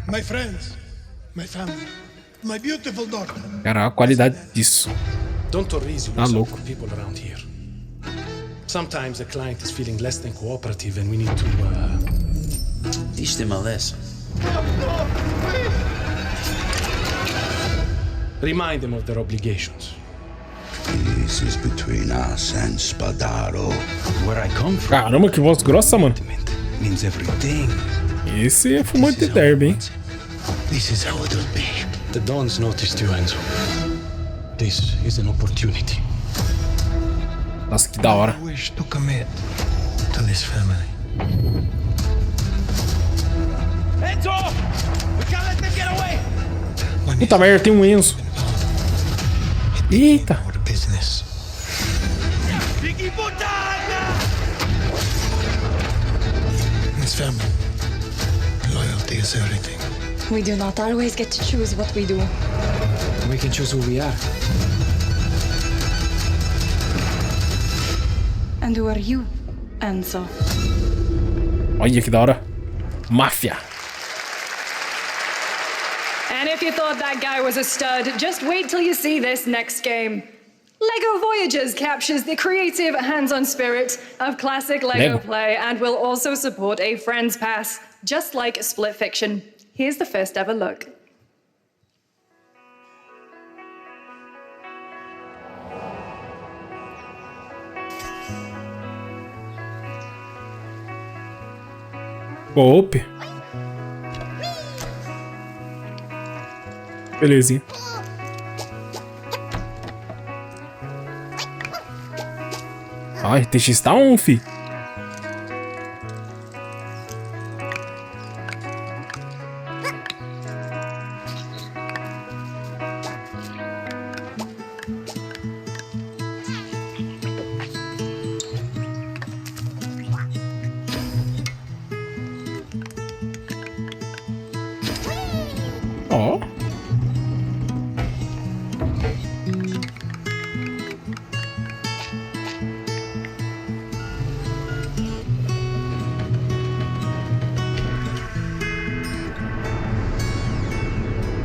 My friends, my family, my beautiful daughter.
Cara, a qualidade disso.
Don't torrise
Tá louco.
people around here. Sometimes the client is feeling less than cooperative and we need to teach them a lesson. Remind them of their obligations.
This is between us and Spadaro.
Where I come from.
Caramba, que voz grossa, mano.
Means everything.
Esse é fumante de derby, hein?
This is how it will be. The Dons noticed you, Enzo. This is an opportunity.
Nossa, que da hora.
I wish to commit to this family. Enzo! We can't let them get away!
Puta merda, tem um Enzo. Eita.
Business. This family. Loyalty is everything.
We do not always get to choose what we do.
We can choose who we are.
And who are you, Enzo?
Olha que da hora. Máfia.
And if you thought that guy was a stud, just wait till you see this next game. LEGO Voyagers captures the creative hands-on spirit of classic LEGO play and will also support a Friends Pass, just like Split Fiction. Here's the first ever look.
Ope. Belezinha. Ai, TX tá on, fi. Ó.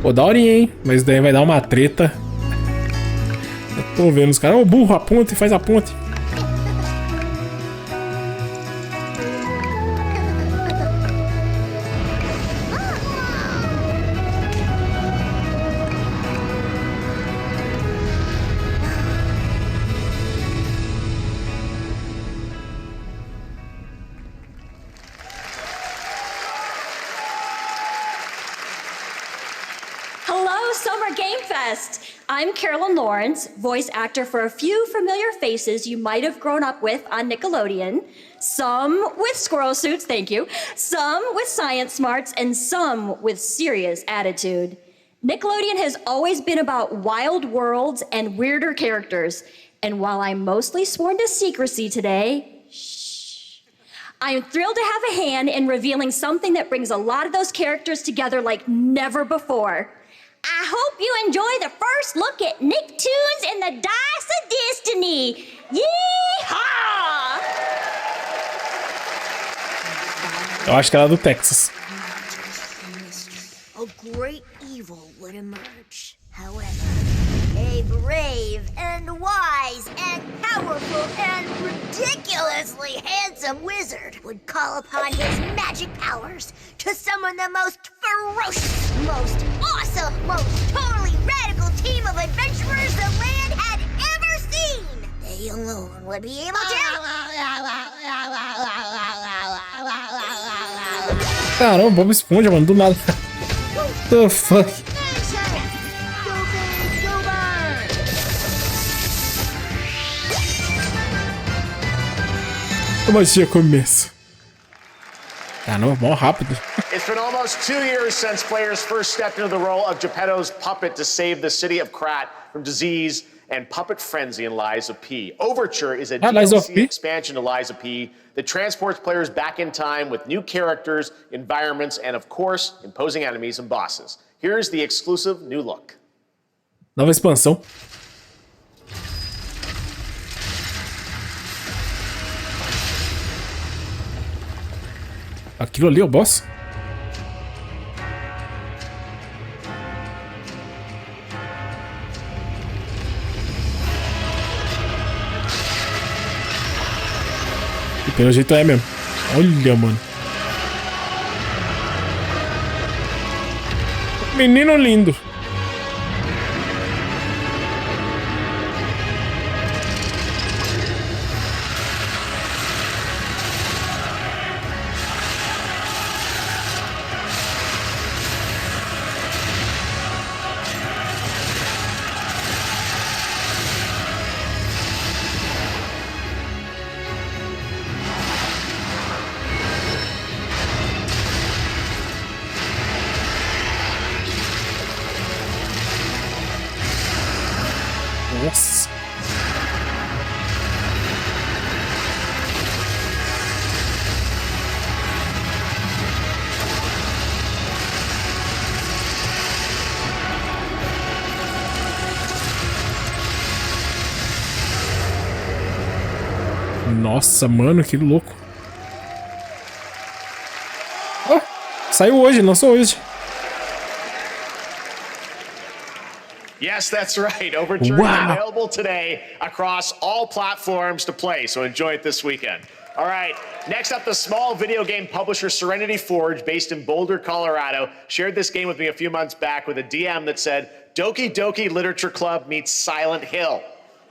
Pô, daorinha, hein? Mas daí vai dar uma treta. Eu tô vendo os caras. Ô, burro, a ponte, faz a ponte.
Hello, Summer Game Fest! I'm Carolyn Lawrence, voice actor for a few familiar faces you might have grown up with on Nickelodeon. Some with squirrel suits, thank you. Some with science smarts, and some with serious attitude. Nickelodeon has always been about wild worlds and weirder characters. And while I'm mostly sworn to secrecy today, I am thrilled to have a hand in revealing something that brings a lot of those characters together like never before. I hope you enjoy the first look at Nicktoons and the Dice of Destiny. Yeehaw!
Eu acho que ela é do Texas.
A great evil would emerge. However, a brave and wise and powerful and ridiculously handsome wizard would call upon his magic powers to summon the most ferocious, most awesome, most totally radical team of adventurers the land had ever seen. They alone would be able to...
Caramba, Bob Esponja, mano, do nada. The fuck? A magia começa. Caramba, mó rápido.
It's been almost 2 years since players first stepped into the role of Geppetto's puppet to save the city of Krat from disease and puppet frenzy in Lies of P. Overture is a DLC expansion to Lies of P that transports players back in time with new characters, environments, and of course, imposing enemies and bosses. Here's the exclusive new look.
Nova expansão. Aquilo ali é o boss? E pelo jeito é mesmo. Olha, mano. Menino lindo. Nossa. Nossa, mano, que louco. Oh, saiu hoje, lançou hoje.
Yes, that's right. Overture is available today across all platforms to play, so enjoy it this weekend. All right, next up, the small video game publisher Serenity Forge, based in Boulder, Colorado, shared this game with me a few months back with a DM that said, Doki Doki Literature Club meets Silent Hill.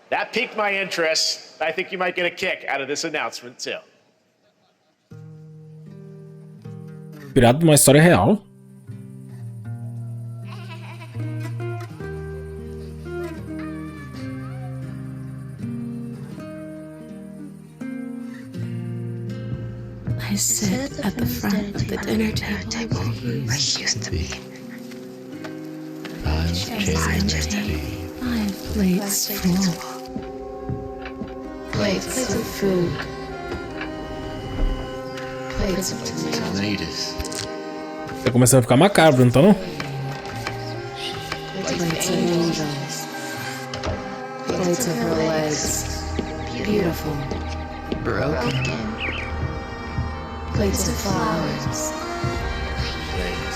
That piqued my interest. I think you might get a kick out of this announcement, too.
Inspirado numa história real.
I sit at the front of the dinner table where he used to be. My plates full. Plates of food. Plates of tomatoes.
Tá começando a ficar macabro, não tá não?
Plates of angels. Plates of her legs. Beautiful. Broken. Plates of flowers.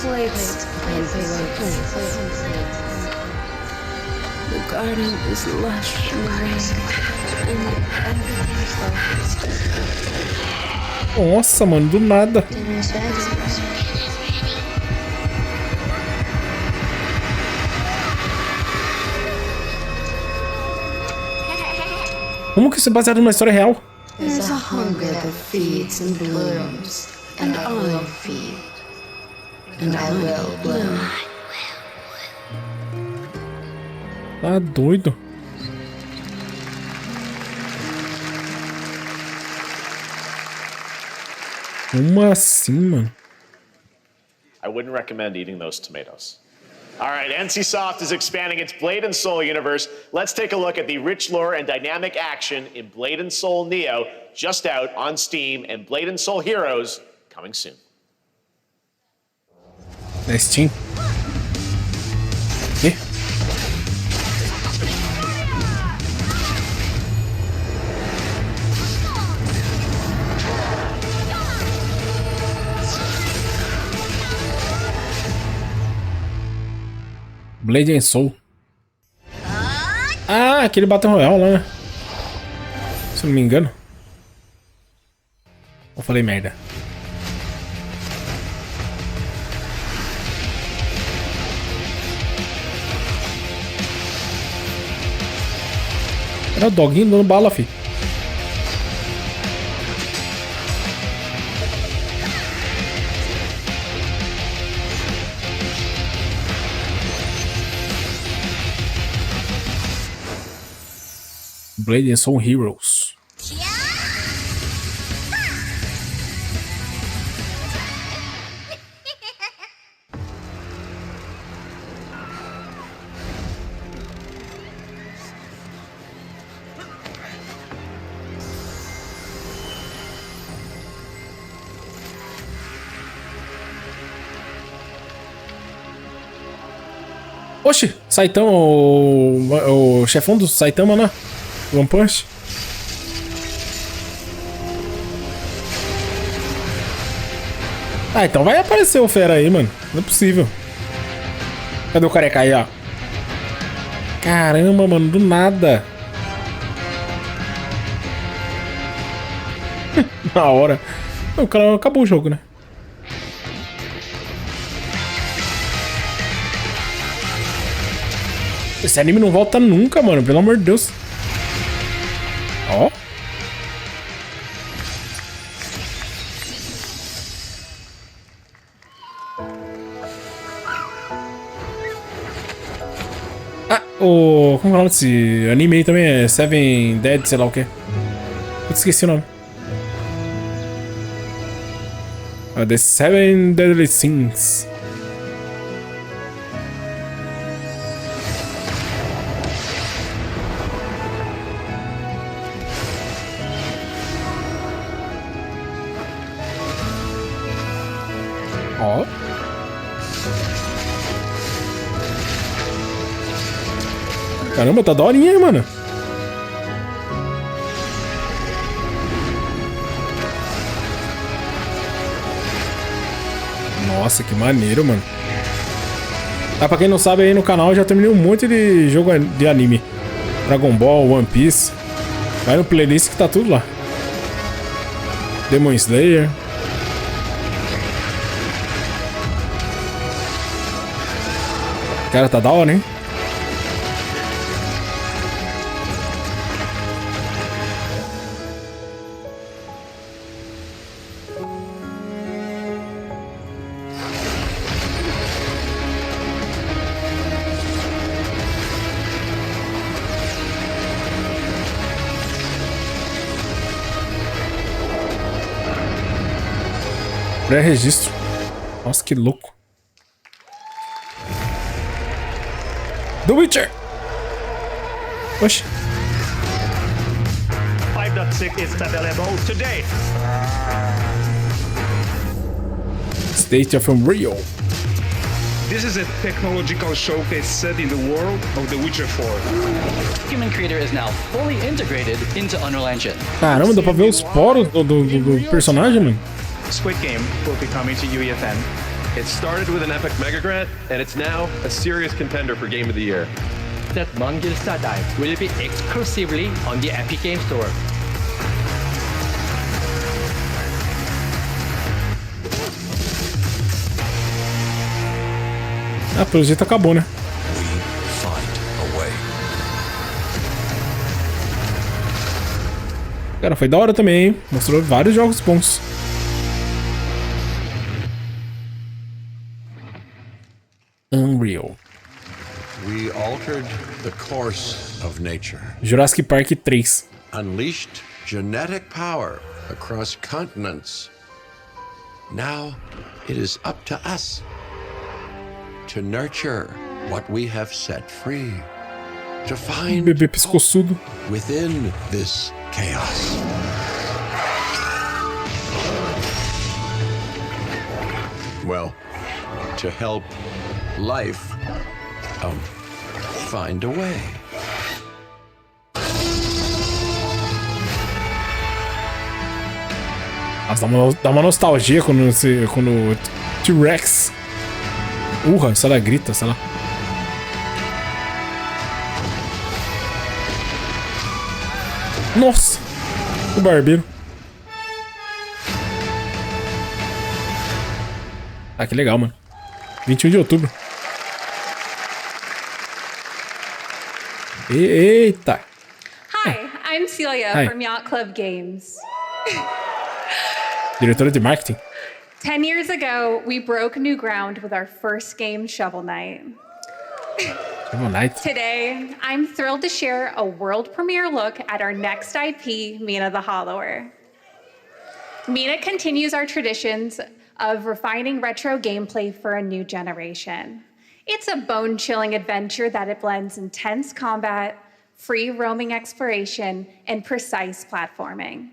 Plates. The garden is lush and green.
Nossa, mano, do nada. Como que isso é baseado numa história real?
There's a hunger that feeds and blooms, and I will feed, and I will bloom.
Tá doido. Como assim, mano?
I wouldn't recommend eating those tomatoes. All right, NCSoft is expanding its Blade and Soul universe. Let's take a look at the rich lore and dynamic action in Blade and Soul Neo, just out on Steam, and Blade and Soul Heroes coming soon.
Na Steam? E? Blade and Soul. Ah, aquele Battle Royale lá, né? Se não me engano. Ou falei merda? Era o doguinho dando bala, fi. Blade and Soul Heroes. Oxi, Saitama, o chefão do Saitama, né? One Punch. Ah, então vai aparecer o fera aí, mano. Não é possível. Cadê o careca aí, ó? Caramba, mano, do nada. Na hora. O cara acabou o jogo, né? Esse anime não volta nunca, mano. Pelo amor de Deus. Ó. Ah, o... como é o nome desse anime aí também? É Seven Dead, sei lá o que. Eu esqueci o nome. The Seven Deadly Sins. Ó. Caramba, tá daorinha, mano. Nossa, que maneiro, mano. Ah, pra quem não sabe, aí no canal eu já terminei um monte de jogo de anime. Dragon Ball, One Piece. Vai no playlist que tá tudo lá. Demon Slayer. Cara, tá da hora, hein? Pré-registro. Nossa, que louco. The Witcher. Oxi.
5.6 is available today.
State of Unreal.
This is a technological showcase set in the world of The Witcher 4.
Human Creator is now fully integrated into Unreal Engine.
Caramba, dá pra ver os poros do personagem, mano.
Squid Game will be coming to UEFN.
It started with an epic mega grant, and it's now a serious contender for Game of the Year.
That Mongilsta Dive will be exclusively on the Epic Game Store.
Ah, pelo jeito acabou, né? Cara, foi da hora também, hein? Mostrou vários jogos bons. Unreal.
We altered the course of nature.
Jurassic Park 3.
Unleashed genetic power across continents. Now it is up to us to nurture what we have set free. To find
bebê pescoçudo
within this chaos. Well, to help life find a way.
Nossa, dá uma nostalgia quando o T-Rex urra, sei lá, grita, sei lá. Nossa, o barbeiro. Ah, que legal, mano. 21 de outubro. Eita.
Hi, I'm Celia
Hi.
from Yacht Club Games.
Diretora de marketing.
10 years ago, we broke new ground with our first game, Shovel Knight.
Shovel Knight.
Today, I'm thrilled to share a world premiere look at our next IP, Mina the Hollower. Mina continues our traditions of refining retro gameplay for a new generation. It's a bone-chilling adventure that it blends intense combat, free roaming exploration, and precise platforming.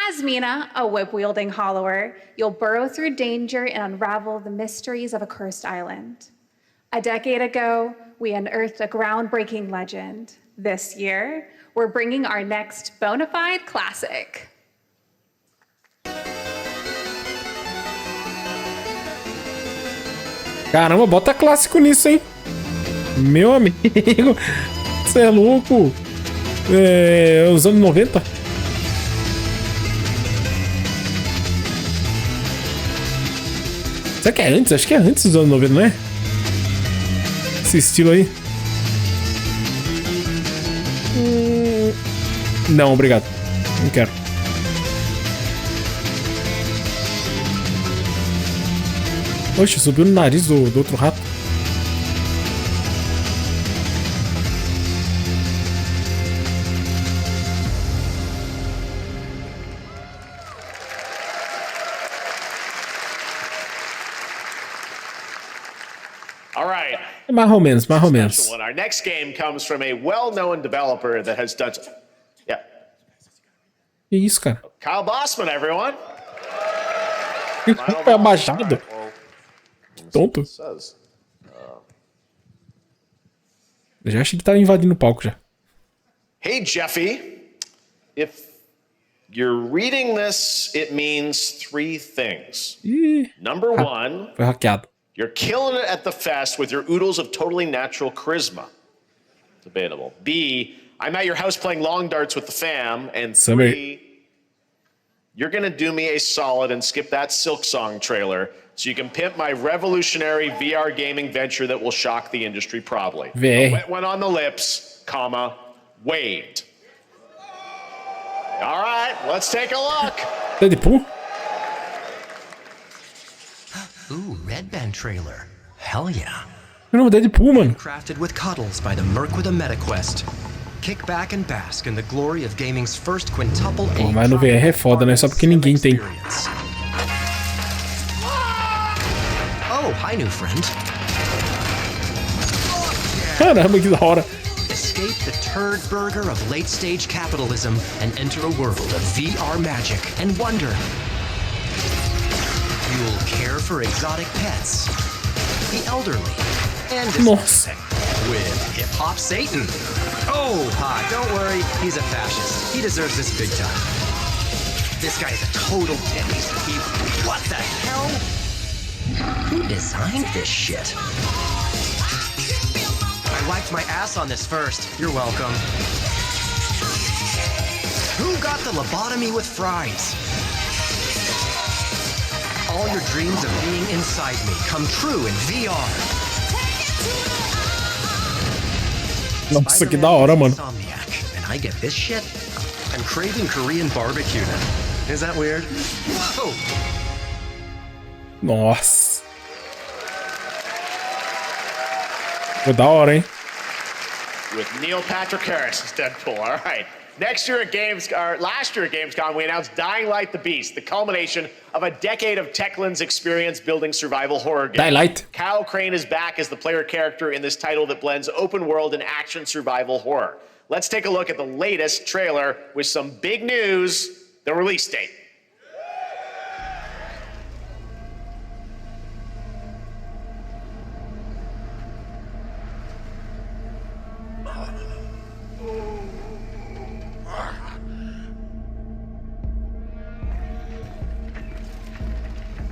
As Mina, a whip-wielding hollower, you'll burrow through danger and unravel the mysteries of a cursed island. A decade ago, we unearthed a groundbreaking legend. This year, we're bringing our next bona fide classic.
Caramba, bota clássico nisso, hein? Meu amigo, você é louco. Os anos 90. Será que é antes? Acho que é antes dos anos 90, não é? Esse estilo aí. Não, obrigado. Não quero. Oxe, subiu no nariz do outro rato.
All right.
Mais ou menos, mais ou menos.
Our next game comes from a well-known developer that has done... Yeah.
Que isso, cara?
Kyle Bossman, everyone.
É abaixado. Tonto. Eu já achei que tava invadindo o palco já.
Hey, Jeffy. If you're reading this, it means 3 things. Number 1,
foi hackeado.
You're killing it at the fest with your oodles of totally natural charisma. Debatable. B, I'm at your house playing long darts with the fam. And 3, you're gonna do me a solid and skip that Silk Song trailer so you can pimp my revolutionary VR gaming venture that will shock the industry probably. A wet one on the lips, comma, waved. All right, let's take a look.
Deadpool?
Ooh, Red Band trailer. Hell yeah.
Não, Deadpool, mano.
Crafted with cuddles by the Merc with a MetaQuest. Kick back and bask in the glory of gaming's first quintuple A.
Pô, mas no VR é foda, né? Só porque ninguém tem.
Oh, hi, new friend.
Caramba, que da hora.
Escape the turd burger of late-stage capitalism and enter a world of VR magic and wonder. You'll care for exotic pets, the elderly, and with hip-hop Satan. Oh, don't worry, he's a fascist. He deserves this big time. This guy's a total dick. What the hell? Who designed this shit? I wiped my ass on this first. You're welcome. Who got the lobotomy with fries? All your dreams of being inside me come true in VR.
Nossa, que da hora, mano.
And I get this shit? I'm craving Korean barbecue now. Is that weird? Whoa!
Nossa. Foi da hora, hein?
With Neil Patrick Harris as Deadpool. All right. Last year at Gamescom, we announced Dying Light: The Beast, the culmination of a decade of Techland's experience building survival horror games.
Dying Light.
Kyle Crane is back as the player character in this title that blends open world and action survival horror. Let's take a look at the latest trailer with some big news, the release date.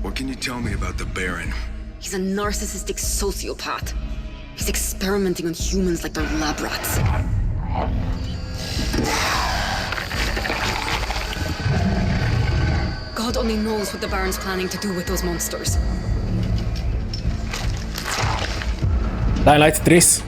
What can you tell me about the Baron?
He's a narcissistic sociopath. He's experimenting on humans like they're lab rats. God only knows what the Baron's planning to do with those monsters.
Dying Light 3.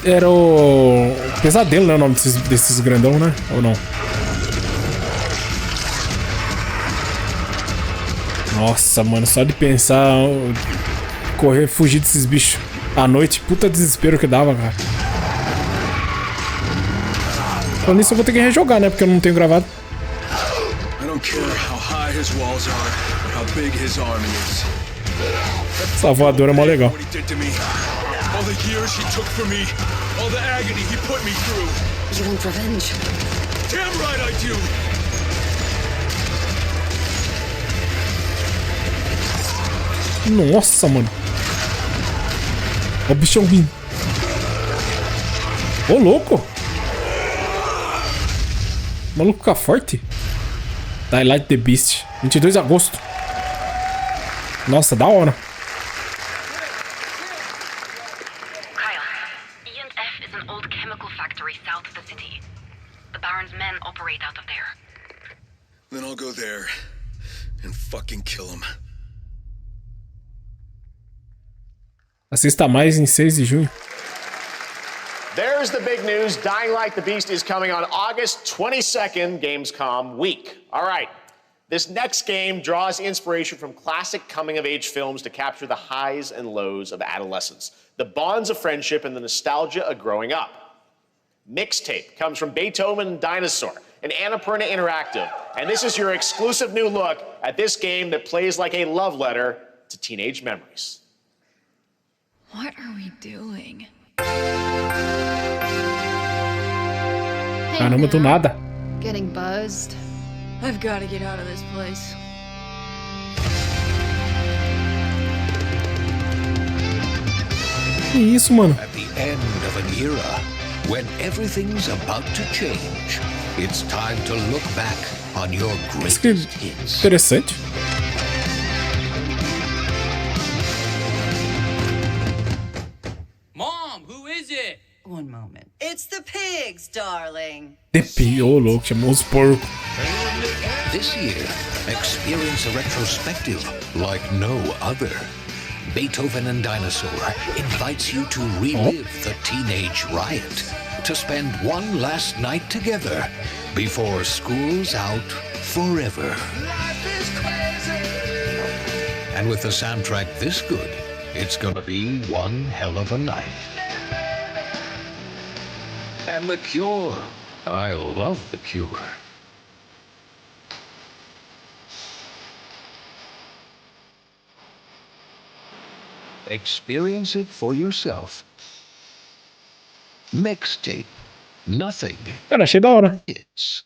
Era o Pesadelo, né? O nome desses grandão, né? Ou não? Nossa, mano, só de pensar correr, fugir desses bichos à noite, puta desespero que dava, cara. Falando nisso, eu vou ter que rejogar, né? Porque eu não tenho gravado. Essa voadora é mó legal.
All the years he took from me, all the agony he put me through.
You want revenge?
Damn right I do!
Nossa, mano. Ó o bichão vindo. Ô, louco. O maluco fica forte. Dying Light: The Beast. 22 de agosto. Nossa, da hora.
Then I'll go there and fucking kill him.
Assista mais em 6 de junho.
There's the big news. Dying Light: The Beast is coming on August 22nd, Gamescom week. All right. This next game draws inspiration from classic coming-of-age films to capture the highs and lows of adolescence, the bonds of friendship, and the nostalgia of growing up. Mixtape comes from Beethoven and Dinosaur, and Annapurna Interactive. And this is your exclusive new look at this game that plays like a love letter to teenage memories.
What are we doing?
Caramba, do nada.
Getting buzzed. I've got to get out of this place.
Que isso, mano?
At the end of an era, when everything's about to change, it's time to look back on your greatest hits.
Interessante.
Mom, who is it?
One moment. It's the pigs, darling.
The pig, ô louco, chamou os porcos.
This year, experience a retrospective like no other. Beethoven and Dinosaur invites you to relive the teenage riot, to spend one last night together before school's out forever. And with a soundtrack this good, it's gonna be one hell of a night. And the cure. I love the cure. Experience it for yourself. Mixtape. Nothing.
Cara, achei da hora.
It's.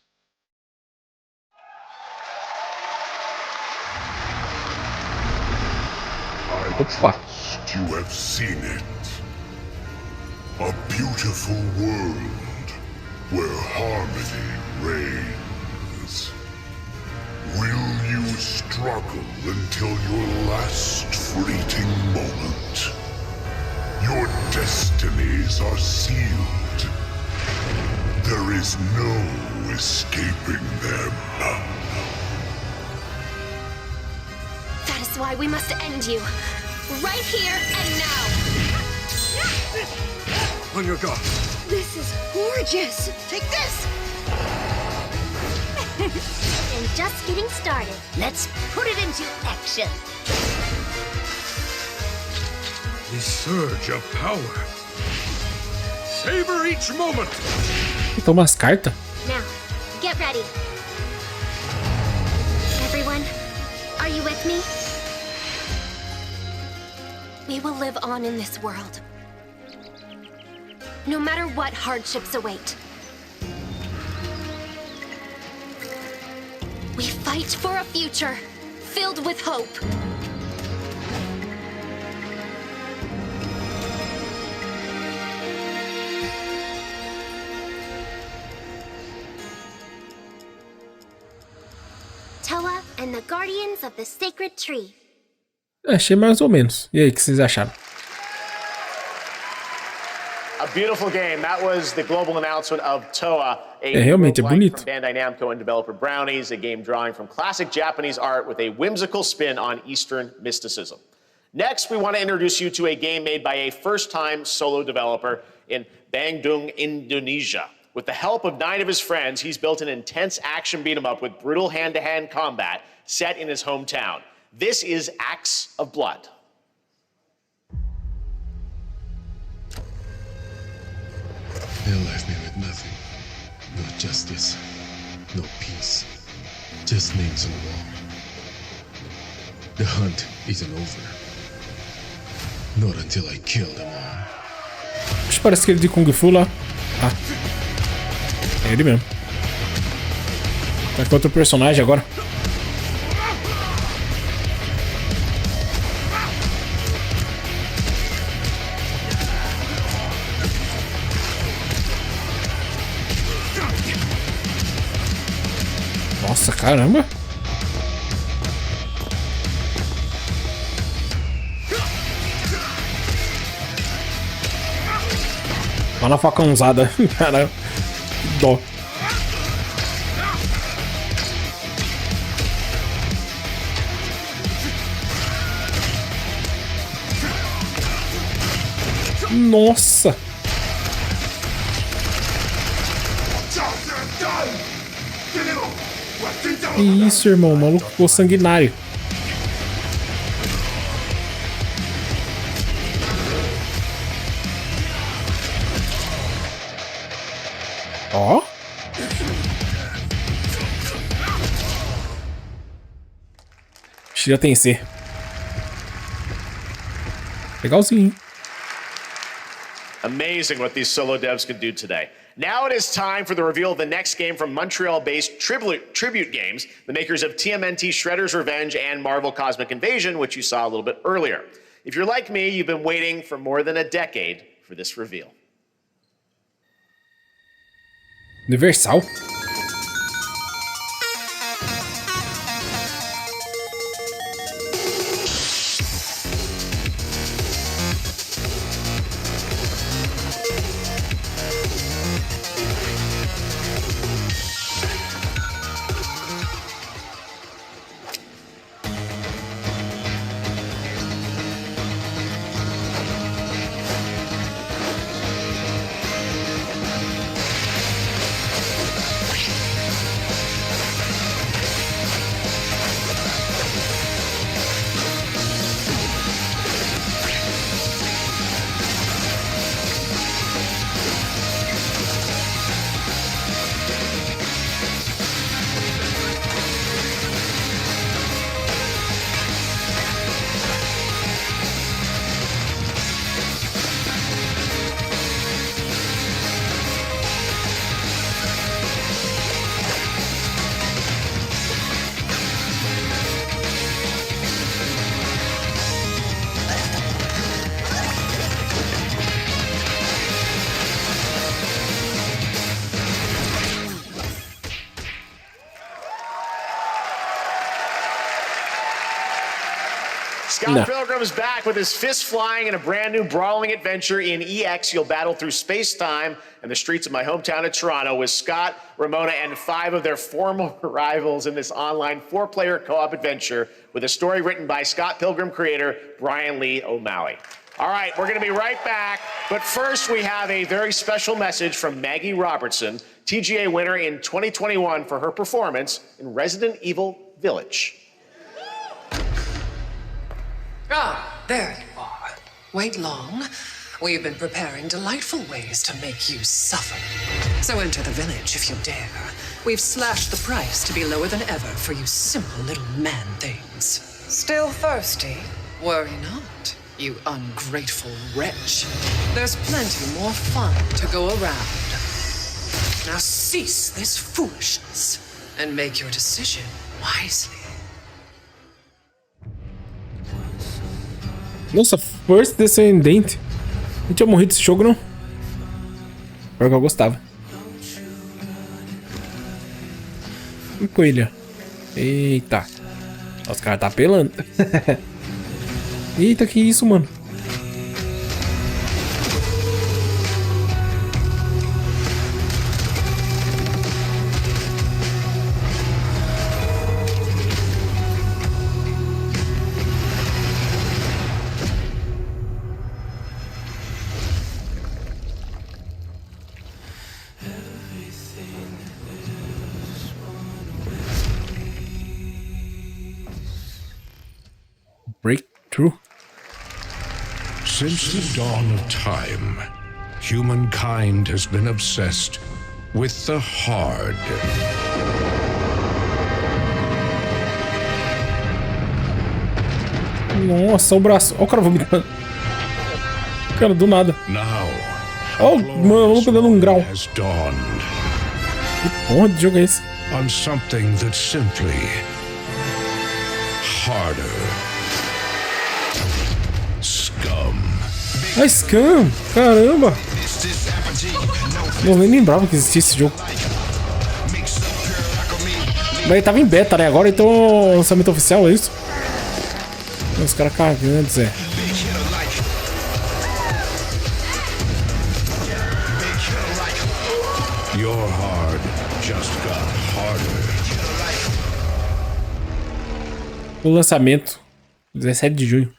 Opa.
You have seen it. A beautiful world where harmony reigns. Will you struggle until your last fleeting moment? Your destinies are sealed. There is no escaping them.
That is why we must end you. Right here and now.
On your guard.
This is gorgeous. Take this.
And just getting started. Let's put it into action.
The surge of power. Savor each moment.
Toma as cartas.
Now, get ready. Everyone, are you with me?
We will live on in this world, no matter what hardships await. We fight for a future filled with hope.
Toa and the Guardians of the Sacred Tree.
Achei mais ou menos. E aí, o que vocês acharam?
A beautiful game. That was the global announcement of Toa, a
realmente é bonito.
from Bandai Namco and developer Brownies, a game drawing from classic Japanese art with a whimsical spin on Eastern mysticism. Next, we want to introduce you to a game made by a first-time solo developer in Bandung, Indonesia. With the help of 9 of his friends, he's built an intense action beat-em-up with brutal hand-to-hand combat set in his hometown. This is Acts of Blood.
They left me with nothing. No justice, no peace. Just names on the wall. The hunt isn't over. Not until I kill them all.
Acho que parece aquele de Kung Fu lá. Ah. É ele mesmo. Tá com outro personagem agora. Nossa, caramba! Olha a facãozada. Caramba, que dó. Nossa! Que isso, irmão? O maluco ficou sanguinário. Ó. Já tem C. Legalzinho, hein?
Amazing what these solo devs can do today. Now it is time for the reveal of the next game from Montreal-based Tribute Games, the makers of TMNT Shredder's Revenge and Marvel Cosmic Invasion, which you saw a little bit earlier. If you're like me, you've been waiting for more than a decade for this reveal.
Universal?
Scott Pilgrim is back with his fists flying in a brand new brawling adventure in EX. You'll battle through space-time and the streets of my hometown of Toronto with Scott, Ramona, and 5 of their former rivals in this online 4-player co-op adventure with a story written by Scott Pilgrim creator Brian Lee O'Malley. All right, we're going to be right back, but first we have a very special message from Maggie Robertson, TGA winner in 2021 for her performance in Resident Evil Village.
Ah, there you are. Wait long. We've been preparing delightful ways to make you suffer. So enter the village if you dare. We've slashed the price to be lower than ever for you simple little man things. Still thirsty? Worry not, you ungrateful wretch. There's plenty more fun to go around. Now cease this foolishness and make your decision wisely.
Nossa, First Descendente. Não tinha morrido esse jogo, não? Pior que eu gostava. Coelha. Eita. Os caras tá apelando. Eita, que isso, mano? Breakthrough.
Since the dawn of time, humankind has been obsessed with the hard.
Nossa, o braço. Olha o cara vomitando. Cara, do nada. Olha o maluco dando um grau. Que porra de jogo é esse?
On something that's simply harder. Scum.
Ah, Scum! Caramba! Eu nem lembrava que existia esse jogo. Mas ele tava em beta, né? Agora então lançamento oficial, é isso? Os caras cagando, Zé.
Your hard just got harder.
O lançamento, 17 de junho.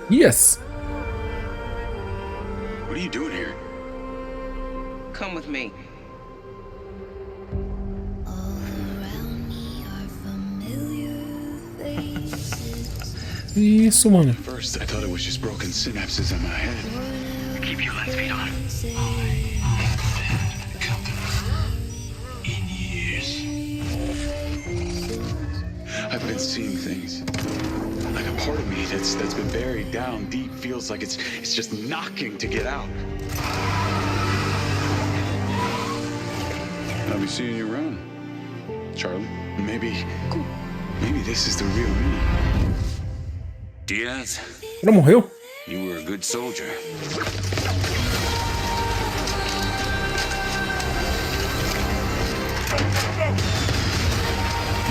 Yes.
What are you doing here?
Come with me.
Isso, mano.
First, I thought it was just broken synapses in my head. Keep your lens feet on. In years, I've been seeing things. Like a part of me that's been buried down deep feels like it's just knocking to get out. I'll be seeing you around, Charlie. Maybe this is the real me. Diaz.
Ela morreu?
You were a good soldier.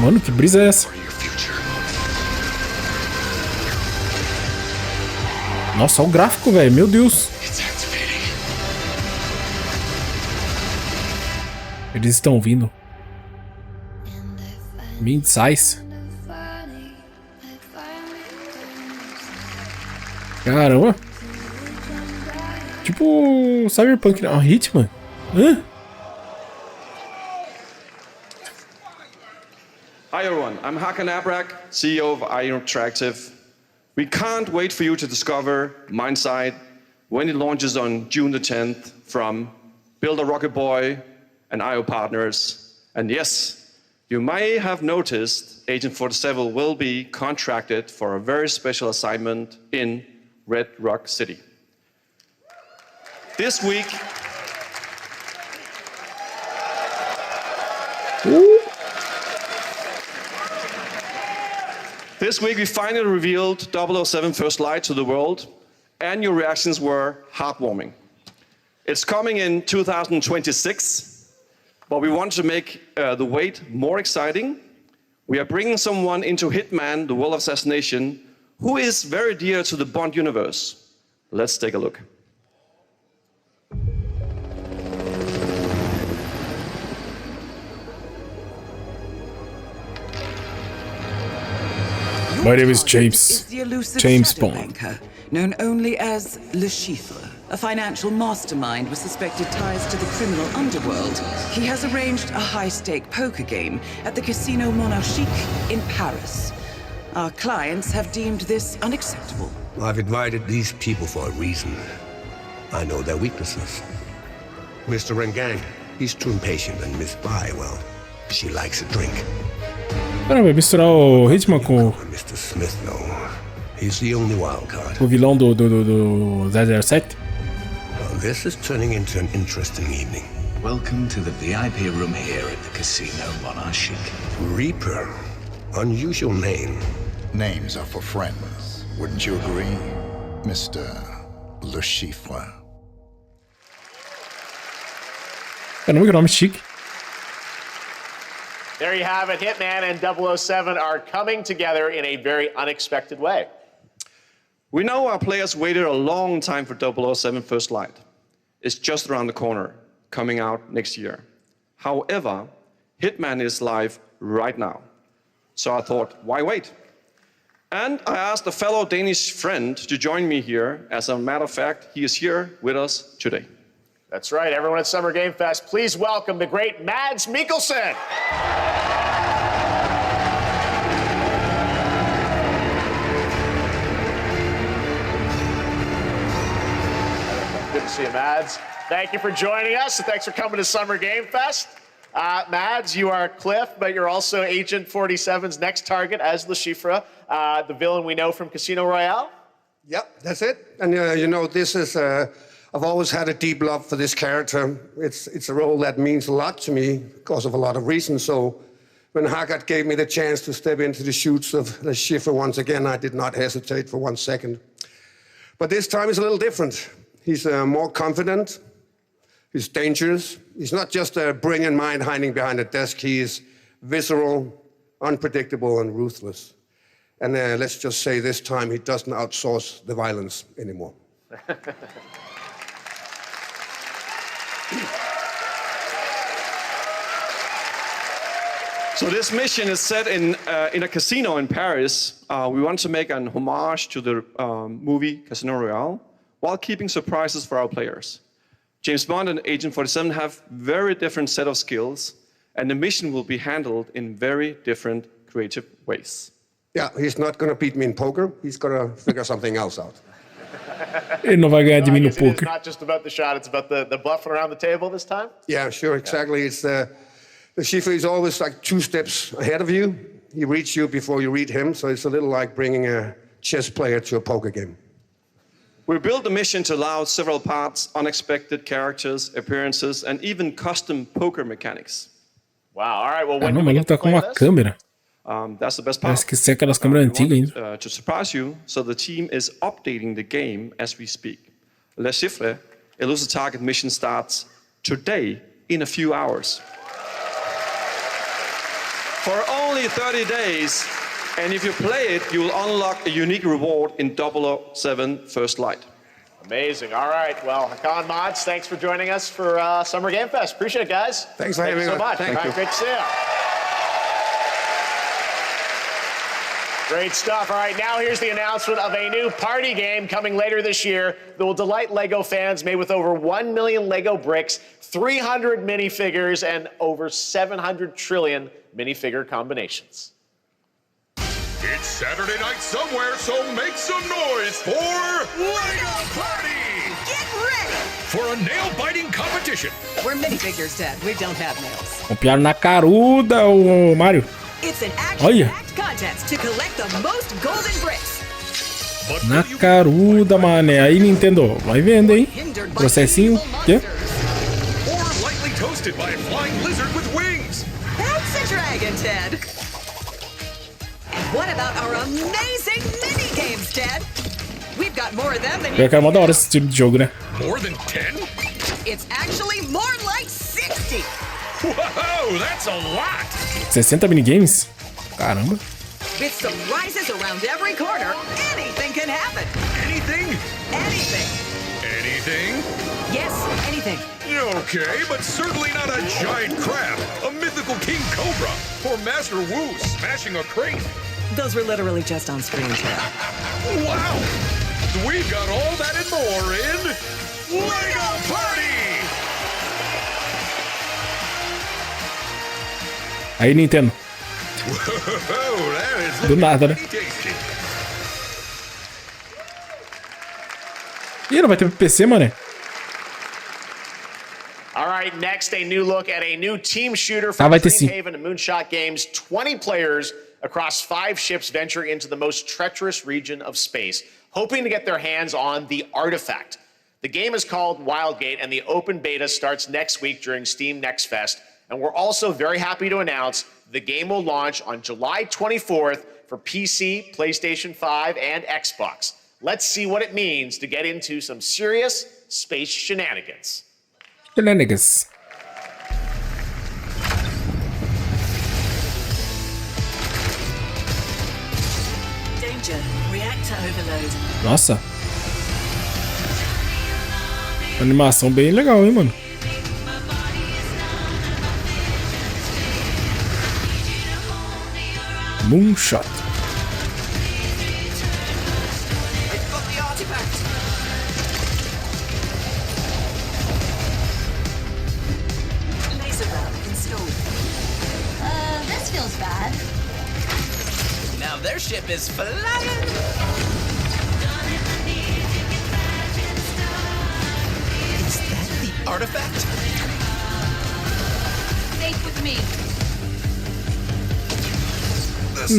Mano, que brisa é essa? Nossa, olha o gráfico, velho. Meu Deus. Eles estão vindo. Mid-size. Caramba. Tipo Cyberpunk, não. Hitman. Hã?
Hi everyone, I'm Hakan Abrak, CEO of IO Interactive. We can't wait for you to discover Mindside when it launches on June the 10th from Build a Rocket Boy and IO partners. And yes, you may have noticed Agent 47 will be contracted for a very special assignment in Red Rock City. This week, we finally revealed 007 First Light to the world, and your reactions were heartwarming. It's coming in 2026, but we want to make the wait more exciting. We are bringing someone into Hitman, the World of Assassination, who is very dear to the Bond universe. Let's take a look.
My name is James. James Bond.
Banker, known only as Le Chiffre, a financial mastermind with suspected ties to the criminal underworld. He has arranged a high-stake poker game at the Casino Monarchique in Paris. Our clients have deemed this unacceptable.
I've invited these people for a reason. I know their weaknesses. Mr. Rengang, he's too impatient, and Miss Bai, well, she likes a drink.
Cara, vai misturar o Hitman com
Mr. Smith, no. He's the only wild card.
o vilão do 007?
Well, this is turning into an interesting evening.
Welcome to the VIP room here at the Casino Monarchique.
Reaper. Unusual name.
Names are for friends. Wouldn't you agree, Mr. Le Chiffre?
Caramba, que nome chique.
There you have it. Hitman and 007 are coming together in a very unexpected way.
We know our players waited a long time for 007 First Light. It's just around the corner, coming out next year. However, Hitman is live right now. So I thought, why wait? And I asked a fellow Danish friend to join me here. As a matter of fact, he is here with us today.
That's right, everyone at Summer Game Fest, please welcome the great Mads Mikkelsen. Good to see you, Mads. Thank you for joining us, and thanks for coming to Summer Game Fest. Mads, you are Cliff, but you're also Agent 47's next target as Le Chiffre, the villain we know from Casino Royale.
Yep, that's it. And you know, this is, I've always had a deep love for this character. It's a role that means a lot to me because of a lot of reasons. So when Haggard gave me the chance to step into the shoes of Le Chiffre once again, I did not hesitate for 1 second. But this time is a little different. He's more confident. He's dangerous. He's not just a brilliant mind hiding behind a desk. He is visceral, unpredictable, and ruthless. And let's just say this time he doesn't outsource the violence anymore.
So this mission is set in a casino in Paris. We want to make an homage to the movie Casino Royale while keeping surprises for our players. James Bond and Agent 47 have very different set of skills, and the mission will be handled in very different creative ways.
Yeah, he's not going to beat me in poker. He's going to figure something else out.
Ele não vai ganhar de mim no
It's
poker.
not just about the shot, it's about the bluffing around the table this time?
Yeah, sure, exactly. It's the Chiffre is always like 2 steps ahead of you. He reads you before you read him, so it's a little like bringing a chess player to a poker game.
We built the mission to allow several parts, unexpected characters, appearances, and even custom poker mechanics.
Wow, all right, well,
Ah, não, mas ele tá com uma câmera.
That's the best part.
Parece que isso é aquelas câmeras antigas ainda.
To surprise you, so the team is updating the game as we speak. Le Chiffre, Elusive Target mission starts today in a few hours. For only 30 days, and if you play it, you will unlock a unique reward in 007 First Light.
Amazing. All right. Well, Hakan Mods, thanks for joining us for Summer Game Fest. Appreciate it, guys.
Thanks for having me.
Thank you so much.
Thank
All right,
you.
great to see you. Great stuff. All right, now here's the announcement of a new party game coming later this year that will delight LEGO fans, made with over 1 million LEGO bricks, 300 minifigures, and over 700 trillion minifigure combinations.
It's Saturday night somewhere, so make some noise for LEGO Party!
Get ready!
For a nail-biting competition.
We're minifigures, Dad. We don't have nails.
Copiaram na caruda o Mario.
It's an
Olha.
action-packed contest to collect the most golden bricks.
Na caruda, mané. Aí, Nintendo. Vai vendo, hein? Processinho. Quê?
Or lightly toasted by a flying lizard with wings.
That's a dragon, Ted. And what about our amazing mini games, Ted? We've got more of them than
Eu quero mó da hora esse tipo de jogo, né?
More than 10?
It's actually more like 60.
Whoa, that's a lot!
60 minigames? Caramba.
With surprises around every corner, anything can happen.
Anything?
Anything.
Anything?
Yes, anything.
Okay, but certainly not a giant crab, a mythical king cobra, or Master Wu smashing a crate.
Those were literally just on screen, too.
Wow! We've got all that and more in Lego Party!
Aí, Nintendo.
Whoa, that is
Do nada, né?
tasty.
Ih, não vai ter PC, mano?
All right, next, a new look at a new team shooter from
vai ter sim.
Dreamhaven and Moonshot Games. 20 players across 5 ships venture into the most treacherous region of space, hoping to get their hands on the artifact. The game is called Wildgate, and the open beta starts next week during Steam Next Fest. And we're also very happy to announce the game will launch on July 24th for PC, PlayStation 5, and Xbox. Let's see what it means to get into some serious space shenanigans.
Shenanigans.
Danger. Reactor overload.
Nossa. Animação bem legal, hein, mano? Moonshot.
This feels bad.
Now their ship is flying. Is that the artifact?
Safe with me.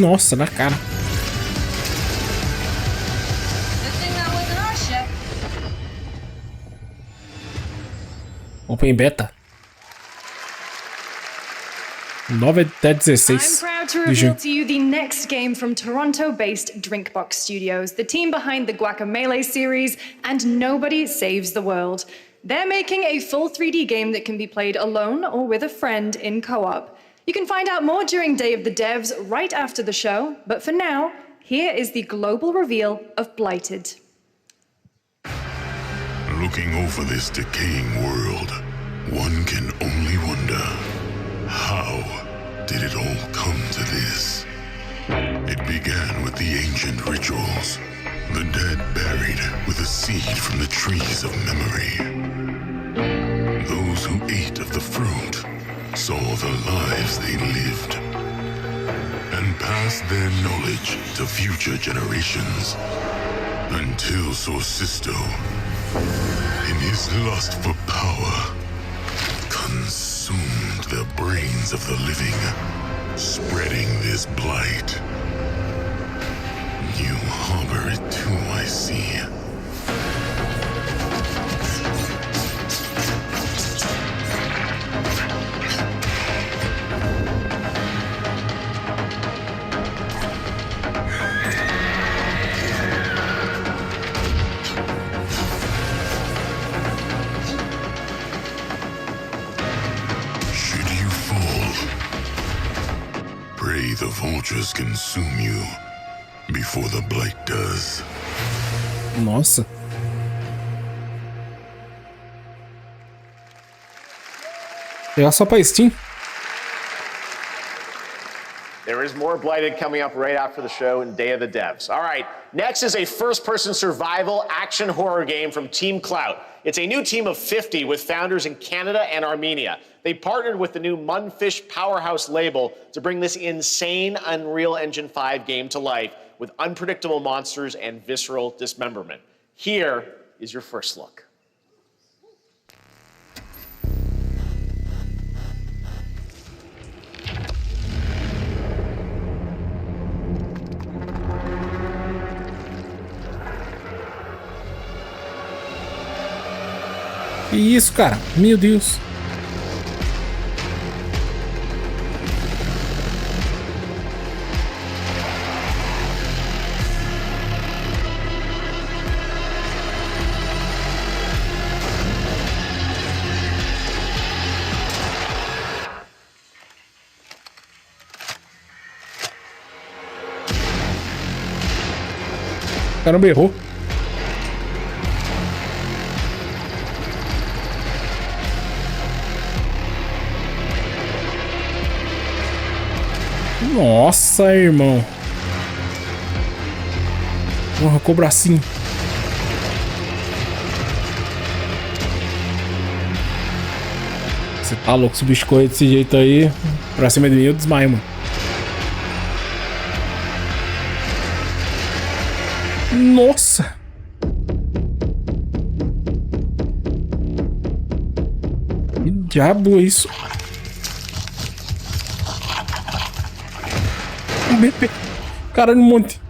Nossa, na cara.
Good thing that wasn't our ship.
Open Beta. 9 até 16
I'm proud to
de
reveal
junho.
to you the next game from Toronto-based Drinkbox Studios, the team behind the Guacamelee series and Nobody Saves the World. They're making a full 3D game that can be played alone or with a friend in co-op. You can find out more during Day of the Devs right after the show, but for now, here is the global reveal of Blighted.
Looking over this decaying world, one can only wonder, how did it all come to this? It began with the ancient rituals, the dead buried with a seed from the trees of memory. Those who ate of the fruit saw the lives they lived and passed their knowledge to future generations until Sorcisto, in his lust for power, consumed the brains of the living, spreading this blight. You harbor it too, I see. Pray the vultures consume you before the blight does.
Nossa. Pegar só pra Steam.
There is more Blighted coming up right after the show in Day of the Devs. All right, next is a first-person survival action horror game from Team Clout. It's a new team of 50 with founders in Canada and Armenia. They partnered with the new Munfish Powerhouse label to bring this insane Unreal Engine 5 game to life with unpredictable monsters and visceral dismemberment. Here is your first look.
Que isso, cara? Meu Deus. Caramba, errou. Nossa, irmão. Arrancou o bracinho. Você tá louco, se o bicho correr desse jeito aí, pra cima de mim eu desmaio, mano. Nossa! Que diabo é isso? Cara, no monte.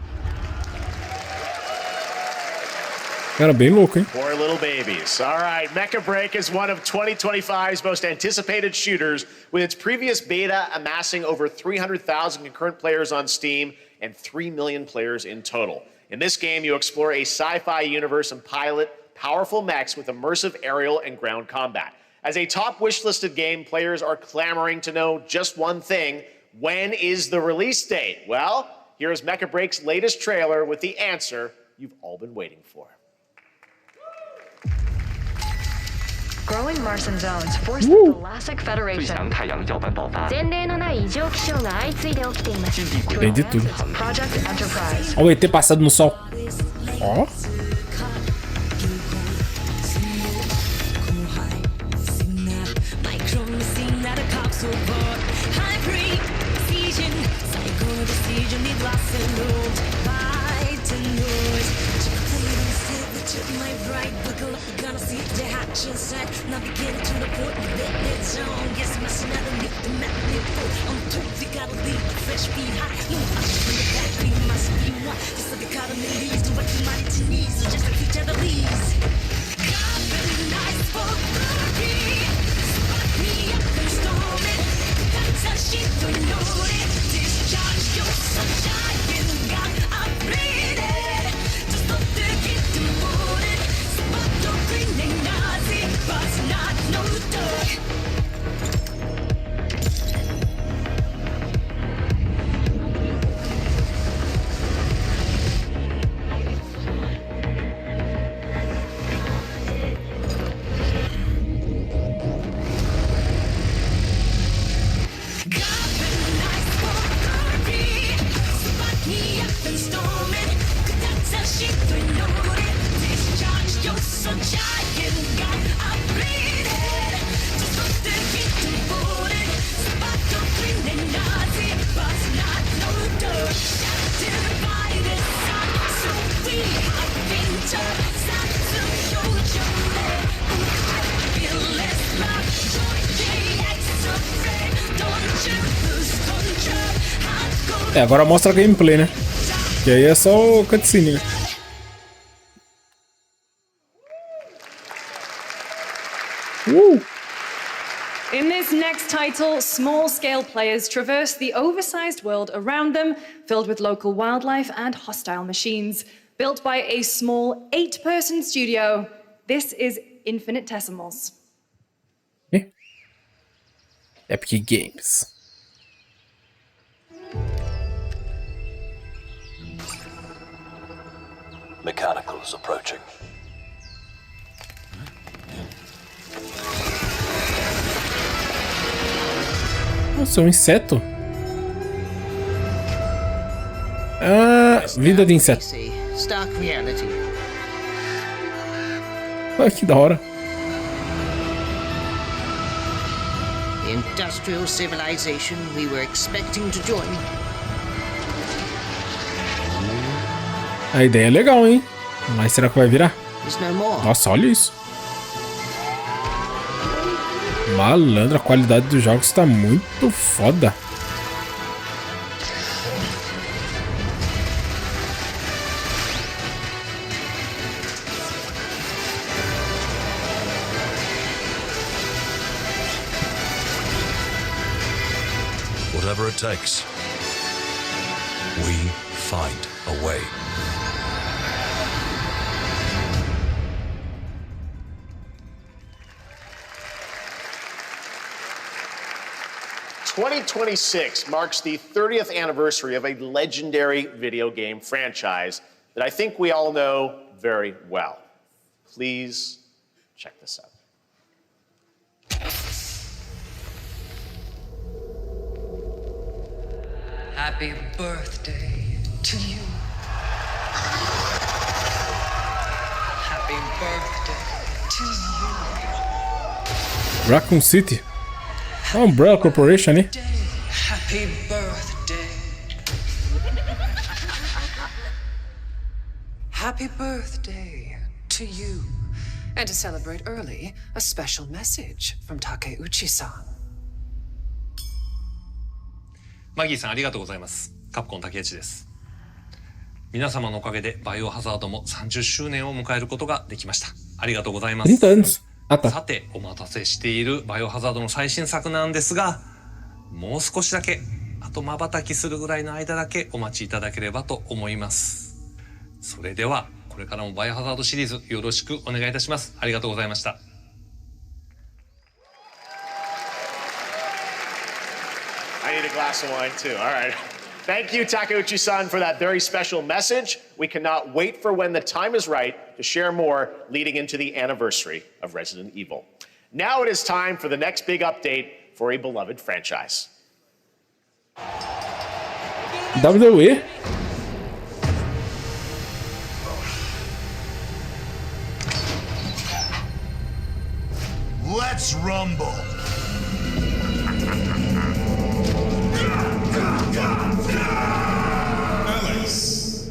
Cara, bem louco, hein?
Poor little babies. All right, Mecha Break is one of 2025's most anticipated shooters, with its previous beta amassing over 300,000 concurrent players on Steam and 3 million players in total. In this game, you explore a sci-fi universe and pilot powerful mechs with immersive aerial and ground combat. As a top wishlisted game, players are clamoring to know just one thing: when is the release date? Well, here's Mecha Break's latest trailer with the answer you've all been waiting for.
Growing Martian zones forced the Thalassic Federation.
Tem de tudo.
Project Enterprise.
Olha o ET passando no sol. Ó. É, agora mostra a gameplay, né? Que aí é só o cutscene, né?
In this next title, small-scale players traverse the oversized world around them, filled with local wildlife and hostile machines. Built by a small 8-person studio, this is Infinitesimals.
Epic Games.
Mechanicals approaching.
Nossa, um inseto? Ah, vida de inseto.
Stark reality.
Ai, que da hora.
The industrial civilization we were expecting to join.
A ideia é legal, hein? Mas será que vai virar?
Is no more.
Nossa, olha isso. Malandro, a qualidade dos jogos tá muito foda.
Whatever it takes, we find a way.
"2026 marks the 30th anniversary of a legendary video game franchise, that I think we all know very well. Please check this out.
Happy birthday to you. Happy birthday to you.
Raccoon City. Umbrella Corporation, hein?
Happy birthday. Happy birthday to you. And to celebrate early, a special message from Takeuchi-san.
マギーさんありがとうございます。カプコン竹内です。皆様のおかげでバイオハザードも30周年を迎えることができました。ありがとうございます。さて、お待たせしているバイオハザードの最新作なんですが、もう少しだけ、あと瞬きするぐらいの間だけお待ちいただければと思います。それでは、これからもバイオハザードシリーズよろしくお願いいたします。ありがとうございました。
I need a glass of wine too. All right. Thank you, Takeuchi-san, for that very special message. We cannot wait for when the time is right to share more leading into the anniversary of Resident Evil. Now it is time for the next big update for a beloved franchise.
WWE?
Let's rumble. Alex.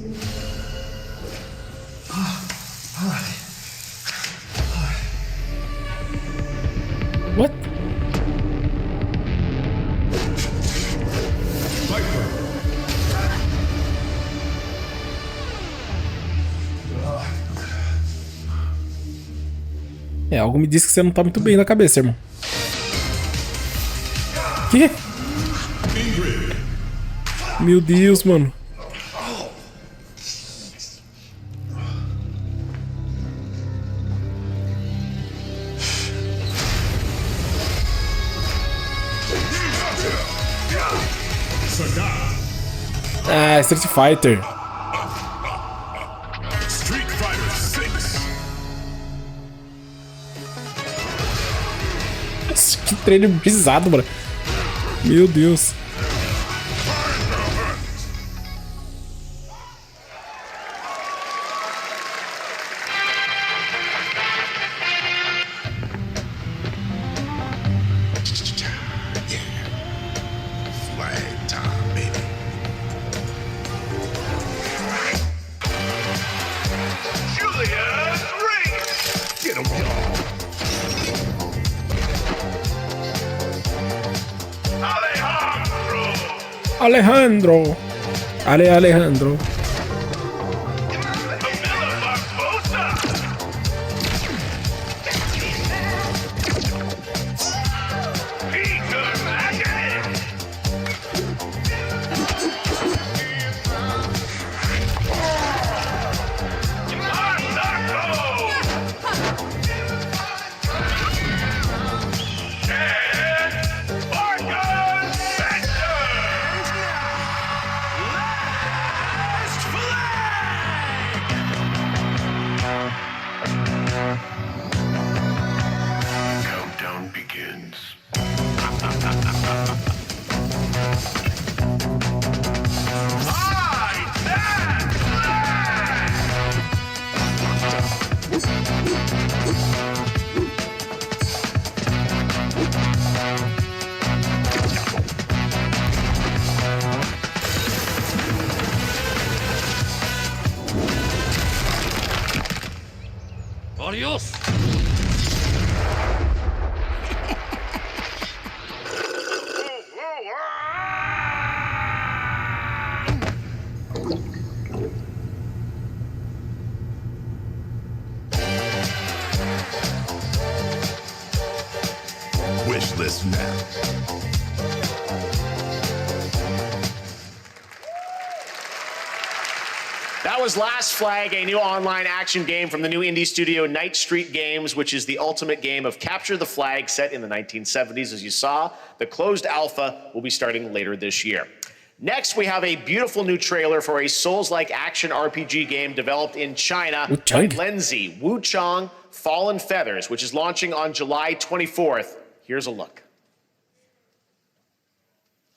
What? É, algo me diz que você não tá muito bem na cabeça, irmão. Que? Meu Deus, mano. Ah, Street Fighter.
Street Fighter 6.
Que treino bizarro, mano. Meu Deus. Alejandro. Alejandro.
Adiós.
Wish list now.
That was Last Flag, a new online action game from the new indie studio Night Street Games, which is the ultimate game of capture the flag set in the 1970s. As you saw, the closed alpha will be starting later this year. Next, we have a beautiful new trailer for a Souls-like action RPG game developed in China by Lenzi, Wuchang Fallen Feathers, which is launching on July 24th. Here's a look.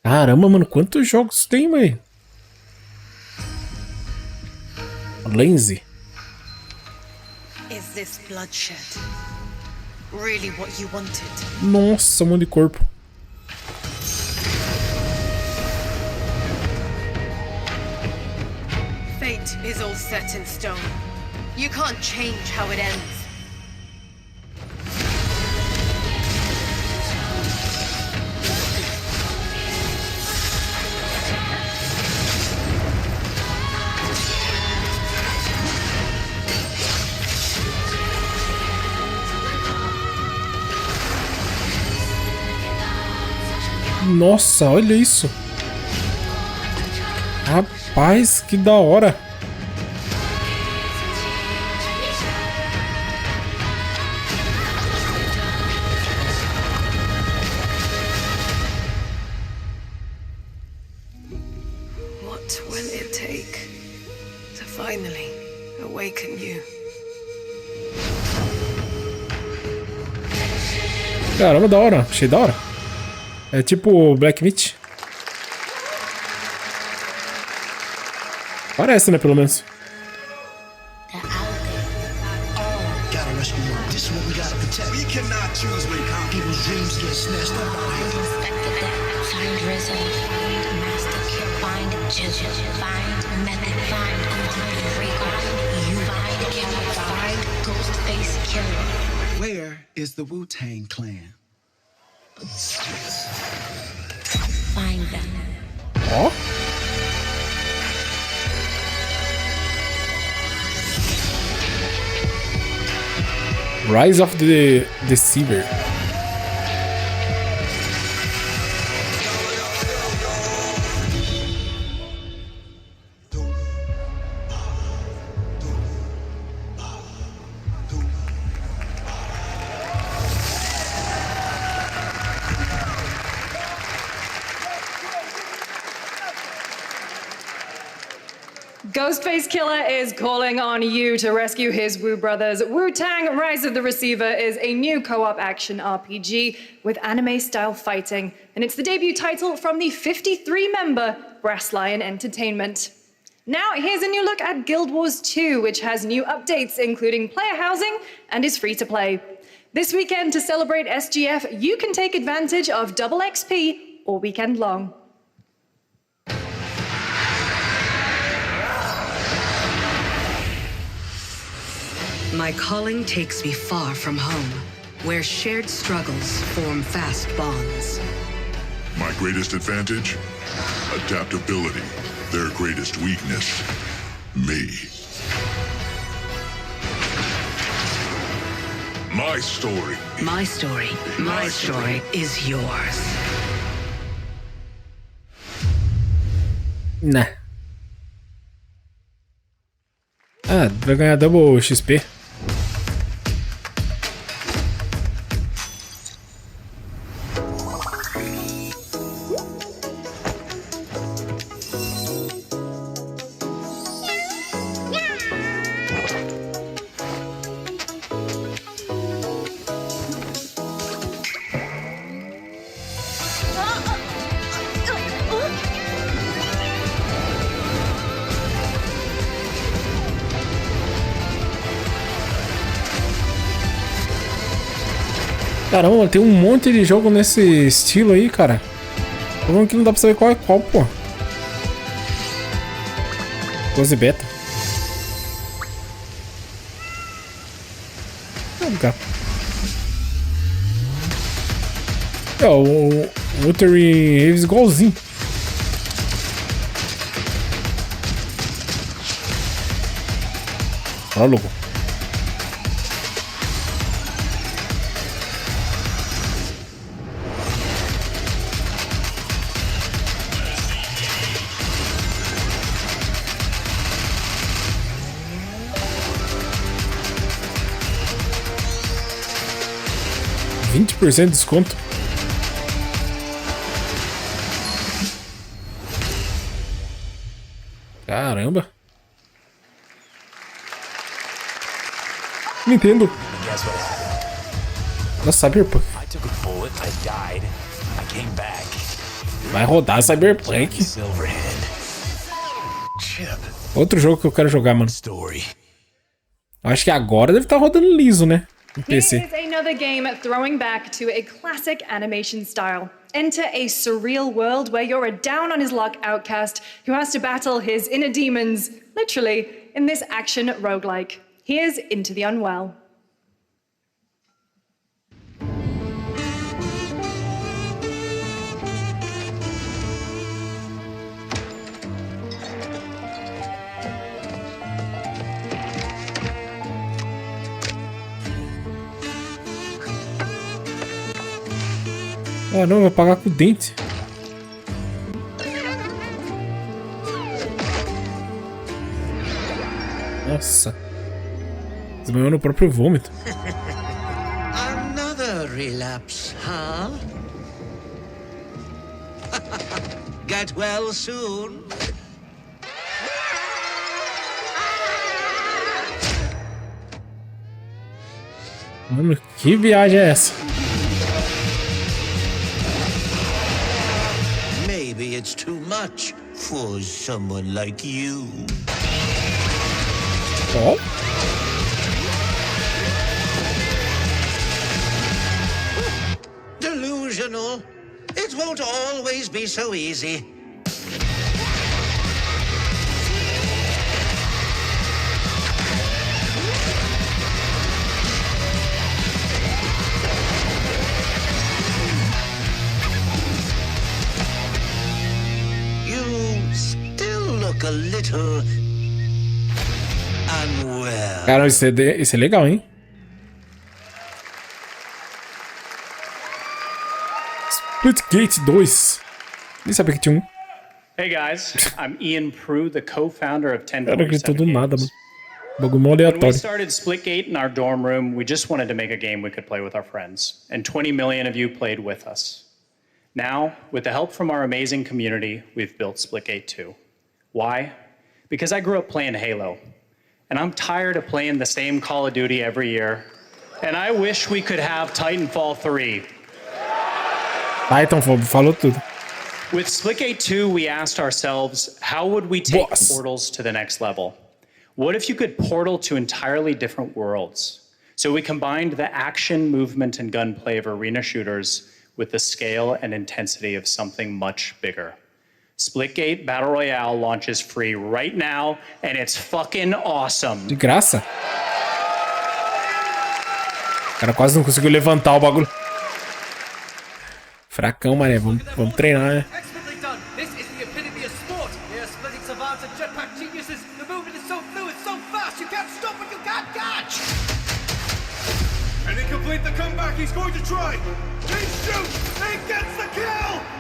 Caramba, mano, quantos jogos tem, velho? Lenzi.
Is this bloodshed really what you wanted?
Nossa, um monte de corpo.
Fate is all set in stone. You can't change how it ends.
Nossa, olha isso. Rapaz, que da hora.
What will it take to finally awaken you?
Caramba, da hora. Achei da hora. É tipo Black Myth. Parece, né, pelo menos.
Where is the Wu-Tang Clan?
Find them.
Ó. Rise of the Deceiver.
Ghostface Killer is calling on you to rescue his Wu brothers. Wu-Tang Rise of the Receiver is a new co-op action RPG with anime-style fighting, and it's the debut title from the 53-member Brass Lion Entertainment. Now, here's a new look at Guild Wars 2, which has new updates, including player housing, and is free to play. This weekend, to celebrate SGF, you can take advantage of double XP all weekend long.
My calling takes me far from home, where shared struggles form fast bonds.
My greatest advantage? Adaptability. Their greatest weakness? Me. My story.
My story. My story is yours.
Nah. Ah, vai ganhar double XP. Caramba, tem um monte de jogo nesse estilo aí, cara. Como que não dá pra saber qual é qual, pô? Close beta. Vamos cá. É, o Wuthering Waves igualzinho. Prólogo. %20 de desconto. Caramba. Nintendo. Nossa, Cyberpunk. Vai rodar Cyberpunk. Outro jogo que eu quero jogar, mano. Eu acho que agora deve estar rodando liso, né? No PC.
Here is another game throwing back to a classic animation style. Enter a surreal world where you're a down-on-his-luck outcast who has to battle his inner demons, literally, in this action roguelike. Here's Into the Unwell.
Ah, não, vou pagar com o dente. Nossa. Desmaiou no próprio vômito.
Another relapse, huh? Get well soon.
Mano, que viagem é essa?
Maybe it's too much for someone like you.
Oh.
Delusional. It won't always be so easy. A little unwell.
Cara, isso é legal, hein? Splitgate 2. Nem sabia que tinha um.
Hey guys, I'm Ian Prue, the co-founder of 1047
Cara, gritou do nada, mano. Bagulho mó
When we
aleatório.
started Splitgate in our dorm room, we just wanted to make a game we could play with our friends. And 20 million of you played with us. Now, with the help from our amazing community, we've built Splitgate 2. Why? Because I grew up playing Halo, and I'm tired of playing the same Call of Duty every year, and I wish we could have Titanfall 3.
Titanfall, falou tudo.
With Splitgate 2, we asked ourselves, how would we take portals to the next level? What if you could portal to entirely different worlds? So we combined the action, movement, and gunplay of arena shooters with the scale and intensity of something much bigger. Splitgate Battle Royale launches free right now, and it's fucking awesome.
De graça? O cara quase não conseguiu levantar o bagulho. Fracão, mané. Vamos treinar, né?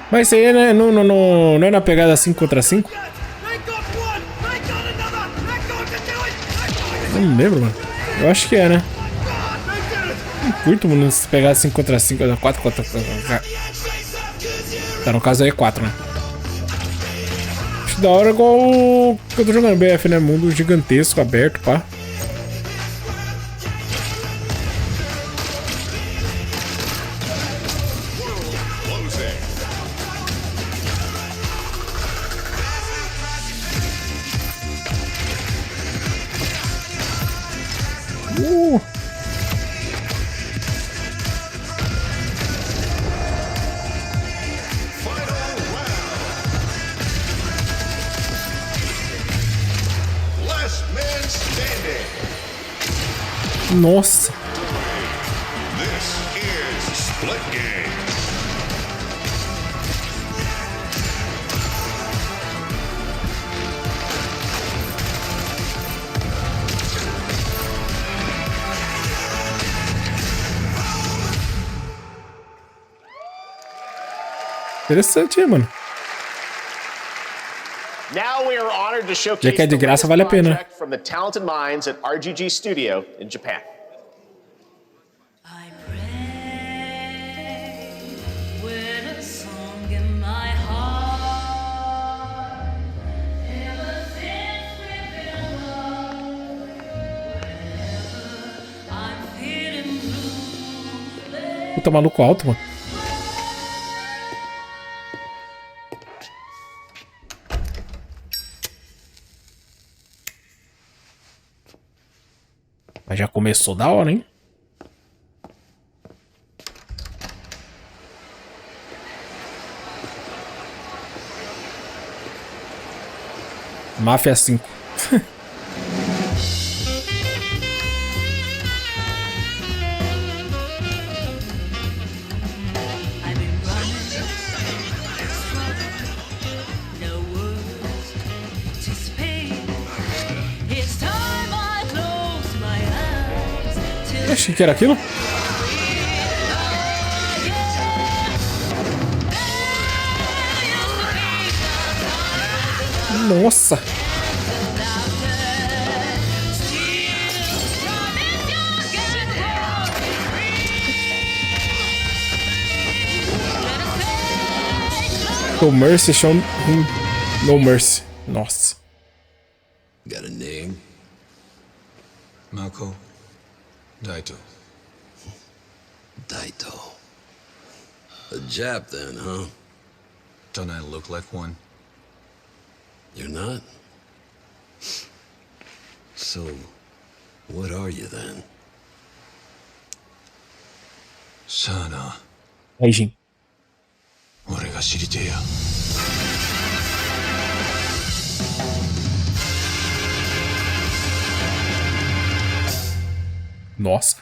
Mas isso aí não é na pegada 5 contra 5? Não lembro, mano. Eu acho que é, né? Não curto, mano, se pegar 5 contra 5, 4 contra 4. Tá, no caso aí é 4, né? Acho da hora igual o que eu tô jogando BF, né? Mundo gigantesco, aberto, pá. Nossa.
This is Splitgate.
Interessante, hein, mano.
Now we are honored to showcase
Já que é de graça, vale a pena.
from the talented minds at RGG Studio in Japan.
Puta maluco alto, mano. Mas já começou da hora, hein? Máfia 5. Achei que era aquilo. Nossa. No mercy, show him no mercy. Nossa.
Got a name? Marco? Daito. Daito. A Jap then, huh? Don't I look like one? You're not? So, what are you then? Sana.
Asian.
俺が知りてえや。
Nossa.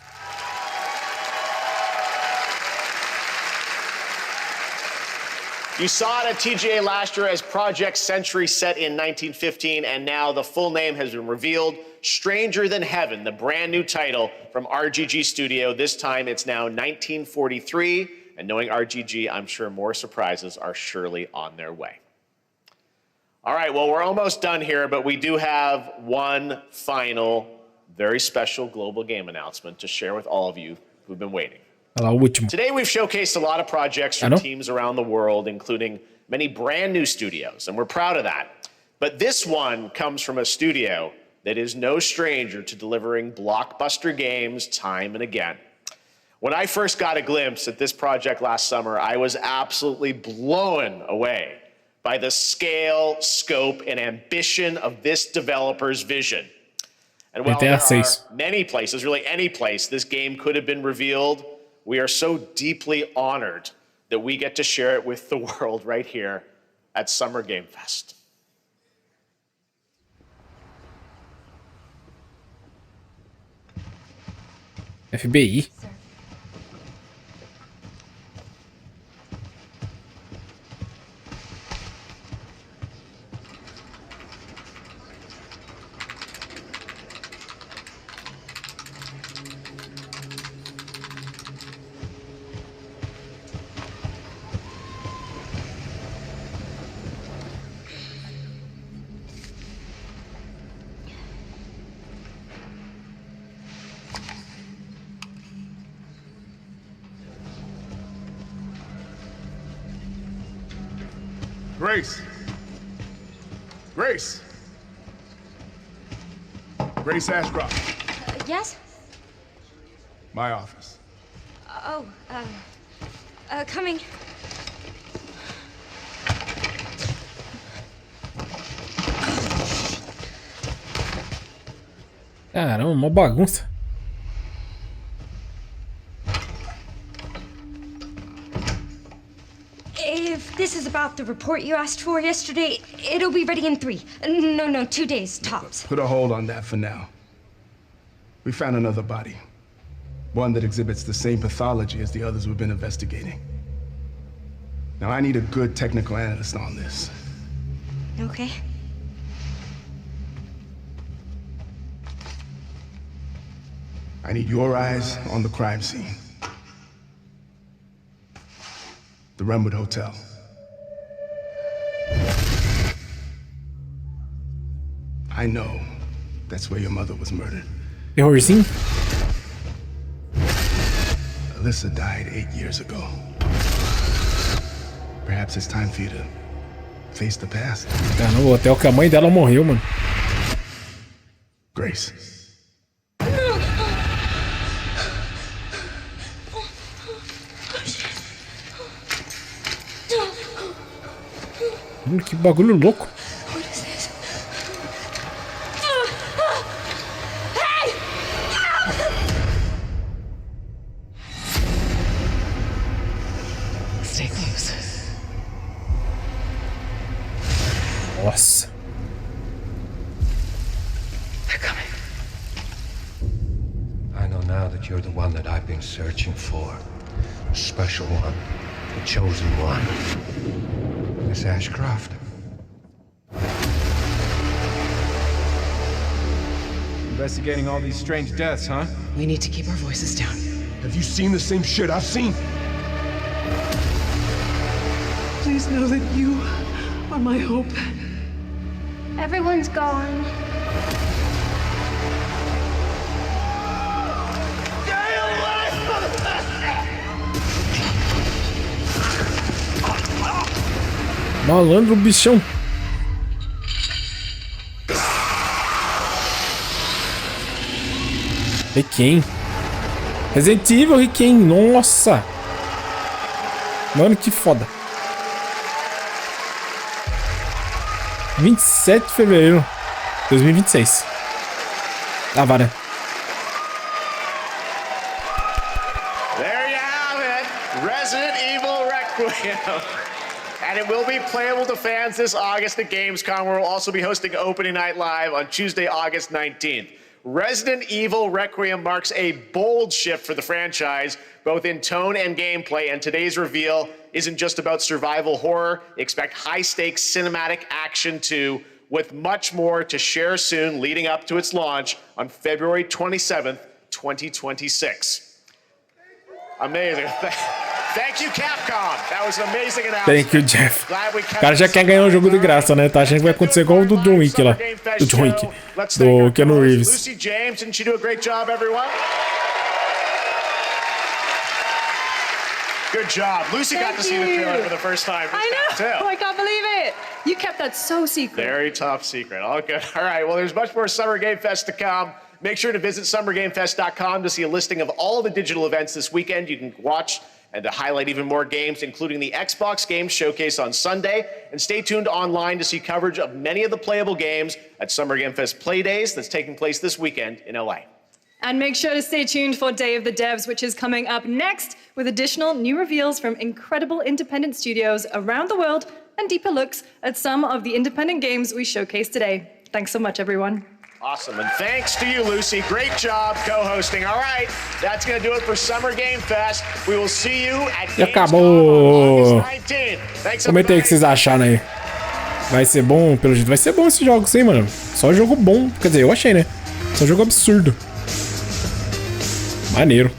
You saw it at TGA last year as Project Century set in 1915, and now the full name has been revealed. Stranger Than Heaven, the brand new title from RGG Studio. This time it's now 1943, and knowing RGG, I'm sure more surprises are surely on their way. All right, well, we're almost done here, but we do have one final, very special global game announcement to share with all of you who've been waiting. Today, we've showcased a lot of projects from teams around the world, including many brand new studios, and we're proud of that. But this one comes from a studio that is no stranger to delivering blockbuster games time and again. When I first got a glimpse at this project last summer, I was absolutely blown away by the scale, scope, and ambition of this developer's vision. And while there are many places, really any place, this game could have been revealed, we are so deeply honored that we get to share it with the world right here at Summer Game Fest.
FBI.
Grace. Grace. Grace Ashcroft.
Yes?
My office.
Oh, coming.
Caramba, uma bagunça.
If this is about the report you asked for yesterday, it'll be ready in 3. No, 2 days, tops.
Put a hold on that for now. We found another body. One that exhibits the same pathology as the others we've been investigating. Now, I need a good technical analyst on this.
Okay.
I need your eyes on the crime scene. The Renwood Hotel. I know that's where your mother was murdered.
Terrorzinho?
Alyssa died 8 years ago. Perhaps it's time for you to face the past.
Caramba, o hotel que a mãe dela morreu, mano.
Grace.
Que bagulho louco.
Stay close.
Nossa.
They're coming.
I know now that you're the one that I've been searching for. The special one. The chosen one. Miss Ashcroft.
Investigating all these strange deaths, huh?
We need to keep our voices down.
Have you seen the same shit I've seen?
Please know that you are my hope.
Everyone's gone.
Malandro, bichão. Requiem. Resident Evil Requiem. Nossa. Mano, que foda. 27 de fevereiro de 2026. Ah, vara.
There you have it. Resident Evil Requiem. And it will be playable to fans this August at Gamescom, where we'll also be hosting Opening Night Live on Tuesday, August 19th. Resident Evil Requiem marks a bold shift for the franchise, both in tone and gameplay, and today's reveal isn't just about survival horror. Expect high-stakes cinematic action too, with much more to share soon leading up to its launch on February 27th, 2026. Amazing. Thank you, Capcom. That was an amazing announcement.
Thank you, Jeff. O cara já quer ganhar um jogo de graça, né? Tá achando que vai acontecer igual o do John Wick lá. Do John Wick. Do Keanu Reeves.
Lucy James, didn't she do a great job, everyone? Good job. Lucy got to see the trailer for the first time.
I know. I can't believe it. You kept that so secret.
Very top secret. All good. All right. Well, there's much more Summer Game Fest to come. Make sure to visit summergamefest.com to see a listing of all of the digital events this weekend. You can watch and to highlight even more games, including the Xbox Games Showcase on Sunday. And stay tuned online to see coverage of many of the playable games at Summer Game Fest Play Days that's taking place this weekend in LA.
And make sure to stay tuned for Day of the Devs, which is coming up next with additional new reveals from incredible independent studios around the world and deeper looks at some of the independent games we showcased today. Thanks so much, everyone.
Awesome, and thanks to you, Lucy. Great job co-hosting. All right, that's going to do it for Summer Game Fest. We will see you at Gamescom on August 19th. Thanks,
comenta aí o que vocês acharam aí. Vai ser bom, pelo jeito vai ser bom esse jogo, sim, mano. Só jogo bom, quer dizer, eu achei, né? Só jogo absurdo. Maneiro.